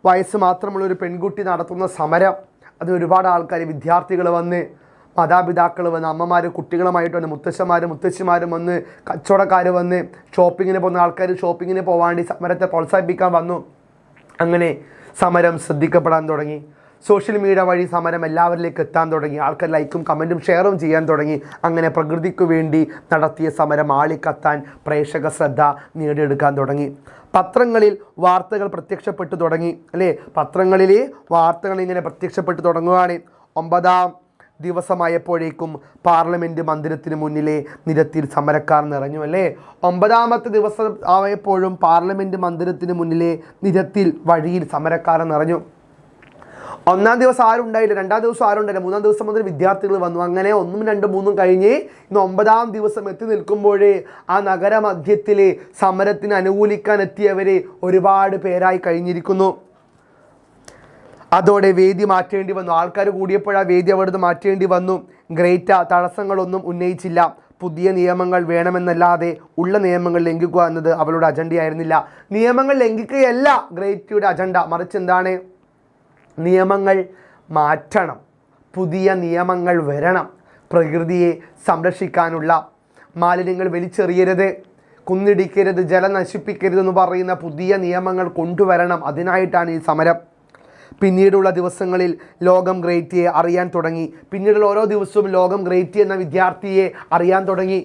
വയസ്സ് മാത്രമുള്ള ഒരു പെൺകുട്ടി നടത്തുന്ന സമരം, അത് ഒരുപാട് ആൾക്കാർ, വിദ്യാർത്ഥികൾ വന്ന്, മാതാപിതാക്കൾ വന്ന്, അമ്മമാർ കുട്ടികളുമായിട്ട് വന്ന്, മുത്തശ്ശിമാരും വന്ന്, കച്ചവടക്കാർ വന്ന്, ഷോപ്പിങ്ങിന് പോകുന്ന ആൾക്കാർ ഷോപ്പിങ്ങിന് പോകാണ്ട് സമരത്തെ പ്രോത്സാഹിപ്പിക്കാൻ വന്നു. അങ്ങനെ സമരം ശ്രദ്ധിക്കപ്പെടാൻ തുടങ്ങി. സോഷ്യൽ മീഡിയ വഴി സമരം എല്ലാവരിലേക്ക് എത്താൻ തുടങ്ങി. ആൾക്കാർ ലൈക്കും കമൻറ്റും ഷെയറും ചെയ്യാൻ തുടങ്ങി. അങ്ങനെ പ്രകൃതിക്കു വേണ്ടി നടത്തിയ സമരം ആളിക്കത്താൻ പ്രേക്ഷക ശ്രദ്ധ നേടിയെടുക്കാൻ തുടങ്ങി. പത്രങ്ങളിൽ വാർത്തകൾ പ്രത്യക്ഷപ്പെട്ടു തുടങ്ങി അല്ലേ? പത്രങ്ങളിൽ വാർത്തകൾ ഇങ്ങനെ പ്രത്യക്ഷപ്പെട്ടു തുടങ്ങുകയാണ്. 9ാം ദിവസമായപ്പോഴേക്കും പാർലമെൻറ്റ് മന്ദിരത്തിന് മുന്നിലെ നിരത്തിൽ സമരക്കാർ നിറഞ്ഞു അല്ലേ? 9ാമത്തെ ദിവസം ആയപ്പോഴും പാർലമെൻറ്റ് മന്ദിരത്തിന് മുന്നിലെ നിരത്തിൽ വഴിയിൽ സമരക്കാർ നിറഞ്ഞു. 1ാം ദിവസം ആരും ഉണ്ടായില്ല, 2ാം ദിവസം ആരും ഉണ്ടായില്ല, 3ാം ദിവസം മുതൽ വിദ്യാർത്ഥികൾ വന്നു. അങ്ങനെ 1, 2, 3 കഴിഞ്ഞ് ഇന്ന് 9ാം ദിവസം എത്തി നിൽക്കുമ്പോഴേ ആ നഗരമധ്യത്തിൽ സമരത്തിന് അനുകൂലിക്കാൻ എത്തിയവർ ഒരുപാട് പേരായി കഴിഞ്ഞിരിക്കുന്നു. അതോടെ വേദി മാറ്റേണ്ടി വന്നു. ആൾക്കാർ കൂടിയപ്പോഴാ വേദി അവിടുന്ന് മാറ്റേണ്ടി വന്നു. ഗ്രേറ്റ തടസ്സങ്ങളൊന്നും ഉന്നയിച്ചില്ല. പുതിയ നിയമങ്ങൾ വേണമെന്നല്ലാതെ ഉള്ള നിയമങ്ങൾ ലംഘിക്കുക എന്നത് അവളുടെ അജണ്ടയായിരുന്നില്ല. നിയമങ്ങൾ ലംഘിക്കുകയല്ല ഗ്രേറ്റയുടെ അജണ്ട, മറിച്ച് എന്താണ്? നിയമങ്ങൾ മാറ്റണം, പുതിയ നിയമങ്ങൾ വരണം, പ്രകൃതിയെ സംരക്ഷിക്കാനുള്ള, മാലിന്യങ്ങൾ വലിച്ചെറിയരുത്, കുന്നിടിക്കരുത്, ജലം നശിപ്പിക്കരുതെന്ന് പറയുന്ന പുതിയ നിയമങ്ങൾ കൊണ്ടുവരണം. അതിനായിട്ടാണ് ഈ സമരം. പിന്നീടുള്ള ദിവസങ്ങളിൽ ലോകം ഗ്രേറ്റിയെ അറിയാൻ തുടങ്ങി. പിന്നീടുള്ള ഓരോ ദിവസവും ലോകം ഗ്രേറ്റി എന്ന വിദ്യാർത്ഥിയെ അറിയാൻ തുടങ്ങി.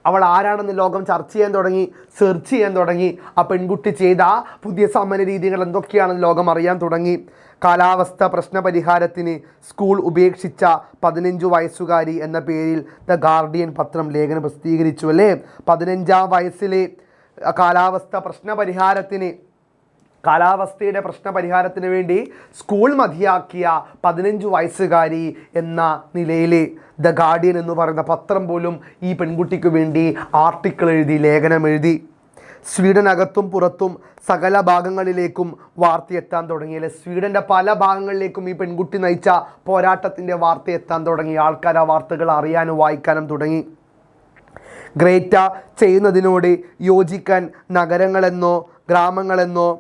അവൾ ആരാണെന്ന് ലോകം ചർച്ച ചെയ്യാൻ തുടങ്ങി, സെർച്ച് ചെയ്യാൻ തുടങ്ങി. ആ പെൺകുട്ടി ചെയ്ത പുതിയ സമര രീതികൾ എന്തൊക്കെയാണെന്ന് ലോകം അറിയാൻ തുടങ്ങി. കാലാവസ്ഥ പ്രശ്നപരിഹാരത്തിന് സ്കൂൾ ഉപേക്ഷിച്ച 15 വയസ്സുകാരി എന്ന പേരിൽ ദ ഗാർഡിയൻ പത്രം ലേഖനം പ്രസിദ്ധീകരിച്ചു അല്ലേ? 15ാം വയസ്സിലെ കാലാവസ്ഥയുടെ പ്രശ്നപരിഹാരത്തിന് വേണ്ടി സ്കൂൾ മതിയാക്കിയ 15 വയസ്സുകാരി എന്ന നിലയിൽ ദ ഗാർഡിയൻ എന്ന് പറയുന്ന പത്രം പോലും ഈ പെൺകുട്ടിക്ക് വേണ്ടി ആർട്ടിക്കിൾ എഴുതി, ലേഖനം എഴുതി. സ്വീഡനകത്തും പുറത്തും സകല ഭാഗങ്ങളിലേക്കും വാർത്തയെത്താൻ തുടങ്ങിയല്ലേ? സ്വീഡൻ്റെ പല ഭാഗങ്ങളിലേക്കും ഈ പെൺകുട്ടി നയിച്ച പോരാട്ടത്തിൻ്റെ വാർത്ത എത്താൻ തുടങ്ങി. ആൾക്കാർ ആ വാർത്തകൾ അറിയാനും വായിക്കാനും തുടങ്ങി. ഗ്രേറ്റ ചെയ്യുന്നതിനോട് യോജിക്കാൻ നഗരങ്ങളെന്നോ ഗ്രാമങ്ങളെന്നോ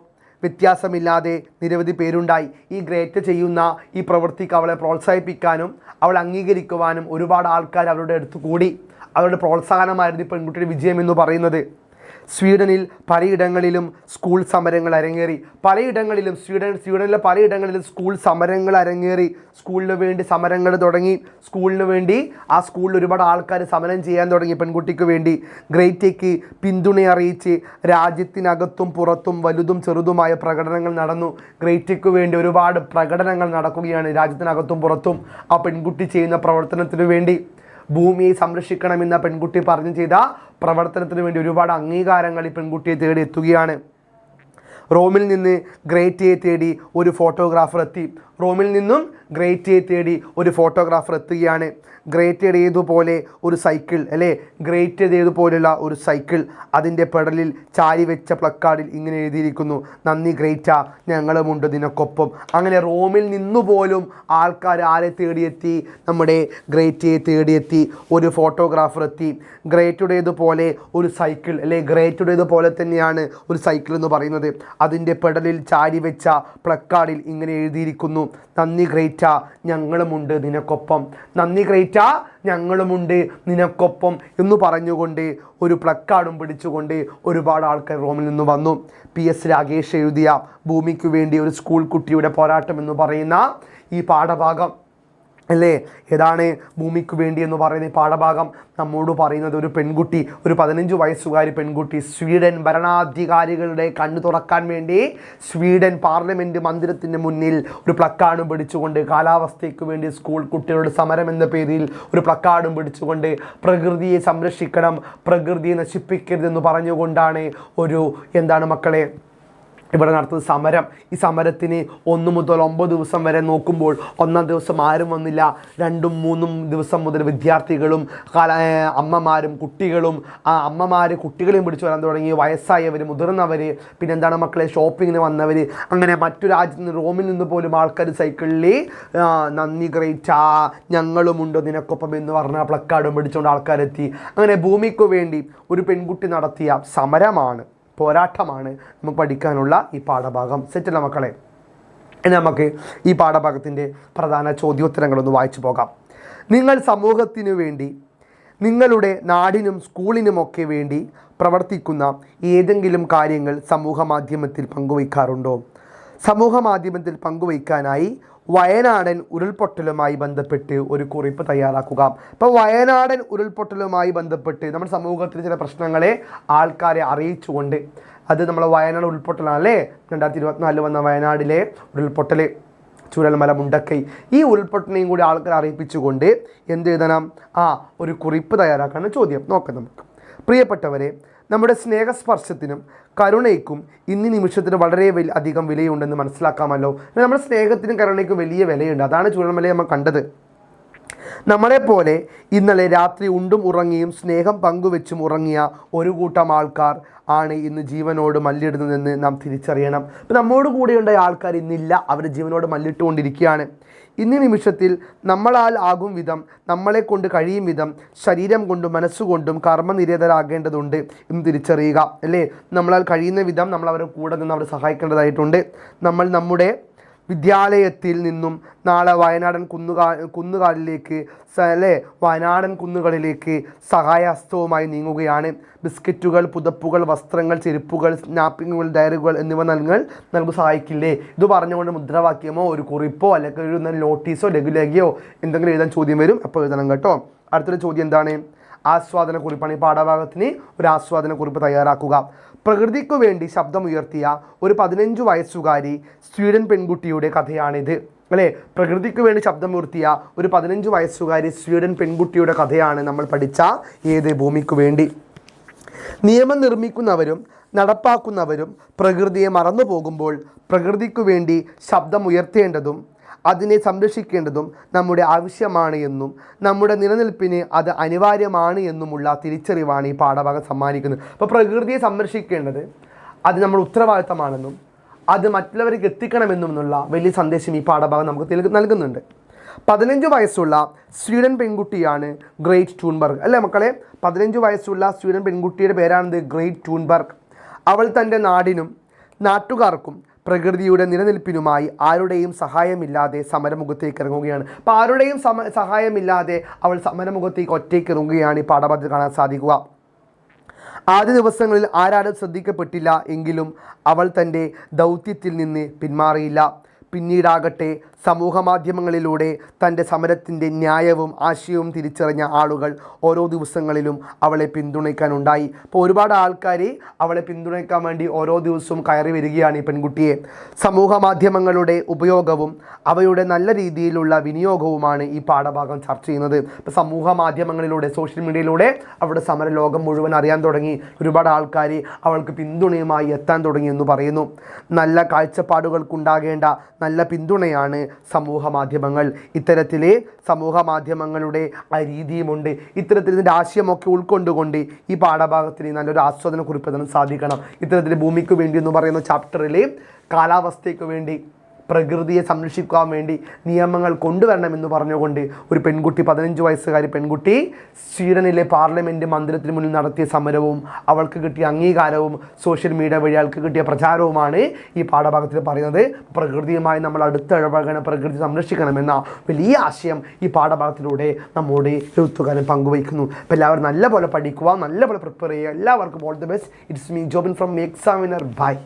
വ്യത്യാസമില്ലാതെ നിരവധി പേരുണ്ടായി. ഈ ഗ്രേറ്റ ചെയ്യുന്ന ഈ പ്രവൃത്തിക്ക് അവളെ പ്രോത്സാഹിപ്പിക്കാനും അവളെ അംഗീകരിക്കുവാനും ഒരുപാട് ആൾക്കാർ അവരുടെ അടുത്ത് കൂടി. അവരുടെ പ്രോത്സാഹനമായിരുന്നു ഈ പെൺകുട്ടിയുടെ വിജയം എന്ന് പറയുന്നത്. സ്വീഡനിൽ പലയിടങ്ങളിലും സ്കൂൾ സമരങ്ങൾ അരങ്ങേറി. സ്വീഡനിലെ പലയിടങ്ങളിലും സ്കൂൾ സമരങ്ങൾ അരങ്ങേറി. സ്കൂളിന് വേണ്ടി സമരങ്ങൾ തുടങ്ങി. സ്കൂളിന് വേണ്ടി ആ സ്കൂളിൽ ഒരുപാട് ആൾക്കാർ സമരം ചെയ്യാൻ തുടങ്ങി പെൺകുട്ടിക്ക് വേണ്ടി. ഗ്രേറ്റയ്ക്ക് പിന്തുണ അറിയിച്ച് രാജ്യത്തിനകത്തും പുറത്തും വലുതും ചെറുതുമായ പ്രകടനങ്ങൾ നടന്നു. ഗ്രേറ്റയ്ക്ക് വേണ്ടി ഒരുപാട് പ്രകടനങ്ങൾ നടക്കുകയാണ് രാജ്യത്തിനകത്തും പുറത്തും ആ പെൺകുട്ടി ചെയ്യുന്ന പ്രവർത്തനത്തിനു വേണ്ടി. ഭൂമിയെ സംരക്ഷിക്കണമെന്ന പെൺകുട്ടി പറഞ്ഞു ചെയ്ത പ്രവർത്തനത്തിന് വേണ്ടി ഒരുപാട് അംഗീകാരങ്ങൾ ഈ പെൺകുട്ടിയെ തേടി എത്തുകയാണ്. റോമിൽ നിന്ന് ഗ്രേറ്റയെ തേടി ഒരു ഫോട്ടോഗ്രാഫർ എത്തുകയാണ്. ഗ്രേറ്റയുടേതുപോലെ ഒരു സൈക്കിൾ അല്ലേ? ഗ്രേറ്റയുടേതുപോലുള്ള ഒരു സൈക്കിൾ, അതിൻ്റെ പെഡലിൽ ചാരി വെച്ച പ്ലക്കാർഡിൽ ഇങ്ങനെ എഴുതിയിരിക്കുന്നു, നന്ദി ഗ്രേറ്റ, ഞങ്ങളുമുണ്ട് നിനക്കൊപ്പം. അങ്ങനെ റോമിൽ നിന്നുപോലും ആൾക്കാർ ആരെ തേടിയെത്തി? നമ്മുടെ ഗ്രേറ്റയെ തേടിയെത്തി. ഒരു ഫോട്ടോഗ്രാഫർ എത്തി. ഗ്രേറ്റയുടേതുപോലെ ഒരു സൈക്കിൾ അല്ലേ? ഗ്രേറ്റയുടേതുപോലെ തന്നെയാണ് ഒരു സൈക്കിൾ എന്ന് പറയുന്നത്. അതിൻ്റെ പെഡലിൽ ചാരി വെച്ച പ്ലക്കാർഡിൽ ഇങ്ങനെ എഴുതിയിരിക്കുന്നു, നന്ദി ഗ്രേറ്റ, ഞങ്ങളുമുണ്ട് നിനക്കൊപ്പം. നന്ദി ഗ്രേറ്റ, ഞങ്ങളുമുണ്ട് നിനക്കൊപ്പം എന്ന് പറഞ്ഞുകൊണ്ട് ഒരു പ്ലക്കാർഡും പിടിച്ചുകൊണ്ട് ഒരുപാട് ആൾക്കാർ റോമിൽ നിന്ന് വന്നു. PS രാഗേഷ് എഴുതിയ ഭൂമിക്ക് വേണ്ടി ഒരു സ്കൂൾ കുട്ടിയുടെ പോരാട്ടം എന്ന് പറയുന്ന ഈ പാഠഭാഗം അല്ലേ? ഏതാണ് ഭൂമിക്ക് വേണ്ടി എന്ന് പറയുന്ന ഈ പാഠഭാഗം നമ്മോട് പറയുന്നത്? ഒരു പെൺകുട്ടി, ഒരു 15 വയസ്സുകാരി പെൺകുട്ടി സ്വീഡൻ ഭരണാധികാരികളുടെ കണ്ണു തുറക്കാൻ വേണ്ടി സ്വീഡൻ പാർലമെൻറ്റ് മന്ദിരത്തിൻ്റെ മുന്നിൽ ഒരു പ്ലക്കാർഡും പിടിച്ചുകൊണ്ട്, കാലാവസ്ഥയ്ക്ക് വേണ്ടി സ്കൂൾ കുട്ടികളുടെ സമരം എന്ന പേരിൽ ഒരു പ്ലക്കാർഡും പിടിച്ചുകൊണ്ട് പ്രകൃതിയെ സംരക്ഷിക്കണം, പ്രകൃതിയെ നശിപ്പിക്കരുതെന്ന് പറഞ്ഞുകൊണ്ടാണ് എന്താണ് മക്കളെ ഇവിടെ നടത്തുന്ന സമരം. ഈ സമരത്തിന് 1 മുതൽ 9 ദിവസം വരെ നോക്കുമ്പോൾ, 1-ാം ദിവസം ആരും വന്നില്ല. 2-ഉം 3-ഉം ദിവസം മുതൽ വിദ്യാർത്ഥികളും അമ്മമാരും കുട്ടികളും, അമ്മമാർ കുട്ടികളെയും പിടിച്ചു വരാൻ തുടങ്ങി. വയസ്സായവർ, മുതിർന്നവർ, പിന്നെ എന്താണ് മക്കളെ ഷോപ്പിങ്ങിന് വന്നവർ, അങ്ങനെ മറ്റു രാജ്യത്ത് നിന്ന്, റോമിൽ നിന്ന് പോലും ആൾക്കാർ സൈക്കിളിൽ നന്ദി ഗ്രേറ്റ, ഞങ്ങളുമുണ്ട് നിനക്കൊപ്പം എന്ന് പറഞ്ഞ പ്ലക്കാർഡും പിടിച്ചുകൊണ്ട് ആൾക്കാരെത്തി. അങ്ങനെ ഭൂമിക്ക് വേണ്ടി ഒരു പെൺകുട്ടി നടത്തിയ സമരമാണ്, പോരാട്ടമാണ് നമുക്ക് പഠിക്കാനുള്ള ഈ പാഠഭാഗം. സെറ്റല്ല മക്കളെ? ഇനി നമുക്ക് ഈ പാഠഭാഗത്തിൻ്റെ പ്രധാന ചോദ്യോത്തരങ്ങളൊന്ന് വായിച്ചു പോകാം. നിങ്ങൾ സമൂഹത്തിനു വേണ്ടി, നിങ്ങളുടെ നാടിനും സ്കൂളിനുമൊക്കെ വേണ്ടി പ്രവർത്തിക്കുന്ന ഏതെങ്കിലും കാര്യങ്ങൾ സമൂഹ മാധ്യമത്തിൽ പങ്കുവയ്ക്കാറുണ്ടോ? സമൂഹ മാധ്യമത്തിൽ പങ്കുവയ്ക്കാനായി വയനാടൻ ഉരുൾപൊട്ടലുമായി ബന്ധപ്പെട്ട് ഒരു കുറിപ്പ് തയ്യാറാക്കുക. ഇപ്പോൾ വയനാടൻ ഉരുൾപൊട്ടലുമായി ബന്ധപ്പെട്ട് നമ്മുടെ സമൂഹത്തിൽ ചില പ്രശ്നങ്ങളെ ആൾക്കാരെ അറിയിച്ചുകൊണ്ട്, അത് നമ്മൾ വയനാട് ഉരുൾപൊട്ടലാണല്ലേ, 2024 വന്ന വയനാടിലെ ഉരുൾപൊട്ടൽ, ചൂരൽമല, മുണ്ടക്കൈ, ഈ ഉരുൾപൊട്ടലിനെയും കൂടി ആൾക്കാരെ അറിയിപ്പിച്ചുകൊണ്ട് എന്ത് എഴുതണം? ഒരു കുറിപ്പ് തയ്യാറാക്കാണ് ചോദ്യം. നോക്കാം നമുക്ക്. പ്രിയപ്പെട്ടവരെ, നമ്മുടെ സ്നേഹസ്പർശത്തിനും കരുണയ്ക്കും ഇന്ന് നിമിഷത്തിന് വളരെ അധികം വിലയുണ്ടെന്ന് മനസ്സിലാക്കാമല്ലോ. നമ്മുടെ സ്നേഹത്തിനും കരുണയ്ക്കും വലിയ വിലയുണ്ട്. അതാണ് ചൂരൽമലയെ നമ്മൾ കണ്ടത്. നമ്മളെപ്പോലെ ഇന്നലെ രാത്രി ഉണ്ടും ഉറങ്ങിയും സ്നേഹം പങ്കുവെച്ചും ഉറങ്ങിയ ഒരു കൂട്ടം ആൾക്കാർ ആണ് ഇന്ന് ജീവനോട് മല്ലിടുന്നതെന്ന് നാം തിരിച്ചറിയണം. ഇപ്പം നമ്മോട് കൂടെയുണ്ടായ ആൾക്കാർ ഇന്നില്ല, അവർ ജീവനോട് മല്ലിട്ടുകൊണ്ടിരിക്കുകയാണ്. ഇന്ന് നിമിഷത്തിൽ നമ്മളാൽ ആകും വിധം, നമ്മളെ കൊണ്ട് കഴിയും വിധം ശരീരം കൊണ്ടും മനസ്സുകൊണ്ടും കർമ്മനിരതരാകേണ്ടതുണ്ട് എന്ന് തിരിച്ചറിയുക. അല്ലേ? നമ്മളാൽ കഴിയുന്ന വിധം നമ്മൾ അവരെ കൂടെ നിന്ന് അവരെ സഹായിക്കേണ്ടതായിട്ടുണ്ട്. നമ്മൾ നമ്മുടെ വിദ്യാലയത്തിൽ നിന്നും നാളെ വയനാടൻ കുന്നുകാലിലേക്ക് വയനാടൻ കുന്നുകളിലേക്ക് സഹായഹസ്തവുമായി നീങ്ങുകയാണ്. ബിസ്ക്കറ്റുകൾ, പുതപ്പുകൾ, വസ്ത്രങ്ങൾ, ചെരുപ്പുകൾ, സ്നാപ്പിങ്ങുകൾ, ഡയറികൾ എന്നിവ നൽകു സഹായിക്കില്ലേ? ഇത് പറഞ്ഞുകൊണ്ട് മുദ്രാവാക്യമോ ഒരു കുറിപ്പോ അല്ലെങ്കിൽ ഒരു നോട്ടീസോ ലഘുലേഖയോ എന്തെങ്കിലും എഴുതാൻ ചോദ്യം വരും. അപ്പോൾ എഴുതണം കേട്ടോ. അടുത്തൊരു ചോദ്യം എന്താണ്? ആസ്വാദന കുറിപ്പാണ്. ഈ പാഠഭാഗത്തിന് ഒരു ആസ്വാദന കുറിപ്പ് തയ്യാറാക്കുക. പ്രകൃതിക്കു വേണ്ടി ശബ്ദമുയർത്തിയ ഒരു 15 വയസ്സുകാരി സ്വീഡൻ പെൺകുട്ടിയുടെ കഥയാണിത്. അല്ലേ? പ്രകൃതിക്ക് വേണ്ടി ശബ്ദമുയർത്തിയ ഒരു 15 വയസ്സുകാരി സ്വീഡൻ പെൺകുട്ടിയുടെ കഥയാണ് നമ്മൾ പഠിച്ച ഭൂമിക്ക് വേണ്ടി. നിയമം നിർമ്മിക്കുന്നവരും നടപ്പാക്കുന്നവരും പ്രകൃതിയെ മറന്നു പോകുമ്പോൾ പ്രകൃതിക്കു വേണ്ടി ശബ്ദമുയർത്തേണ്ടതും അതിനെ സംരക്ഷിക്കേണ്ടതും നമ്മുടെ ആവശ്യമാണ് എന്നും നമ്മുടെ നിലനിൽപ്പിന് അത് അനിവാര്യമാണ് എന്നുമുള്ള തിരിച്ചറിവാണ് ഈ പാഠഭാഗം സമ്മാനിക്കുന്നത്. അപ്പോൾ പ്രകൃതിയെ സംരക്ഷിക്കേണ്ടത് അത് നമ്മുടെ ഉത്തരവാദിത്തമാണെന്നും അത് മറ്റുള്ളവർക്ക് എത്തിക്കണമെന്നുമുള്ള വലിയ സന്ദേശം ഈ പാഠഭാഗം നമുക്ക് നൽകുന്നുണ്ട്. 15 വയസ്സുള്ള സ്വീഡൻ പെൺകുട്ടിയാണ് ഗ്രേറ്റ് ടൂൺബർഗ്. അല്ലേ മക്കളെ? 15 വയസ്സുള്ള സ്വീഡൻ പെൺകുട്ടിയുടെ പേരാണിത്, ഗ്രേറ്റ് ടൂൺബർഗ്. അവൾ തൻ്റെ നാടിനും നാട്ടുകാർക്കും പ്രകൃതിയുടെ നിലനിൽപ്പിനുമായി ആരുടെയും സഹായമില്ലാതെ സമരമുഖത്തേക്ക് ഇറങ്ങുകയാണ്. അപ്പോൾ ആരുടെയും സഹായമില്ലാതെ അവൾ സമരമുഖത്തേക്ക് ഒറ്റയ്ക്ക് ഇറങ്ങുകയാണ് ഈ പാഠഭാഗത്തിൽ കാണാൻ സാധിക്കുക. ആദ്യ ദിവസങ്ങളിൽ ആരാരും ശ്രദ്ധിക്കപ്പെട്ടില്ല എങ്കിലും അവൾ തൻ്റെ ദൗത്യത്തിൽ നിന്ന് പിന്മാറിയില്ല. പിന്നീടാകട്ടെ സമൂഹ മാധ്യമങ്ങളിലൂടെ തൻ്റെ സമരത്തിൻ്റെ ന്യായവും ആശയവും തിരിച്ചറിഞ്ഞ ആളുകൾ ഓരോ ദിവസങ്ങളിലും അവളെ പിന്തുണയ്ക്കാനുണ്ടായി. അപ്പോൾ ഒരുപാട് ആൾക്കാർ അവളെ പിന്തുണയ്ക്കാൻ വേണ്ടി ഓരോ ദിവസവും കയറി വരികയാണ് ഈ പെൺകുട്ടിയെ. സമൂഹ മാധ്യമങ്ങളുടെ ഉപയോഗവും അവയുടെ നല്ല രീതിയിലുള്ള വിനിയോഗവുമാണ് ഈ പാഠഭാഗം ചർച്ച ചെയ്യുന്നത്. ഇപ്പോൾ സമൂഹ മാധ്യമങ്ങളിലൂടെ, സോഷ്യൽ മീഡിയയിലൂടെ അവളുടെ സമര ലോകം മുഴുവൻ അറിയാൻ തുടങ്ങി. ഒരുപാട് ആൾക്കാർ അവൾക്ക് പിന്തുണയുമായി എത്താൻ തുടങ്ങി എന്ന് പറയുന്നു. നല്ല കാഴ്ചപ്പാടുകൾക്കുണ്ടാകേണ്ട നല്ല പിന്തുണയാണ് സമൂഹ മാധ്യമങ്ങൾ. ഇത്തരത്തിലെ സമൂഹ മാധ്യമങ്ങളുടെ ആ രീതിയുമുണ്ട്. ഇത്തരത്തിൽ ഇതിൻ്റെ ആശയമൊക്കെ ഉൾക്കൊണ്ടുകൊണ്ട് ഈ പാഠഭാഗത്തിന് നല്ലൊരു ആസ്വാദന കുറിപ്പ് തന്നെ സാധിക്കണം. ഇത്തരത്തിൽ ഭൂമിക്ക് വേണ്ടി എന്ന് പറയുന്ന ചാപ്റ്ററിൽ കാലാവസ്ഥയ്ക്ക് വേണ്ടി, പ്രകൃതിയെ സംരക്ഷിക്കാൻ വേണ്ടി നിയമങ്ങൾ കൊണ്ടുവരണമെന്ന് പറഞ്ഞുകൊണ്ട് ഒരു പെൺകുട്ടി, 15 വയസ്സുകാരി പെൺകുട്ടി സ്വീഡനിലെ പാർലമെൻറ്റ് മന്ദിരത്തിന് മുന്നിൽ നടത്തിയ സമരവും അവൾക്ക് കിട്ടിയ അംഗീകാരവും സോഷ്യൽ മീഡിയ വഴി അവൾക്ക് കിട്ടിയ പ്രചാരവുമാണ് ഈ പാഠഭാഗത്തിൽ പറയുന്നത്. പ്രകൃതിയുമായി നമ്മൾ അടുത്തിടപഴകണം, പ്രകൃതി സംരക്ഷിക്കണമെന്ന വലിയ ആശയം ഈ പാഠഭാഗത്തിലൂടെ നമ്മോട് എഴുത്തുകാരൻ പങ്കുവയ്ക്കുന്നു. അപ്പോൾ എല്ലാവരും നല്ലപോലെ പഠിക്കുക, നല്ലപോലെ പ്രിപ്പയർ ചെയ്യുക. എല്ലാവർക്കും all the best. It's me Jobin from Examiner. By.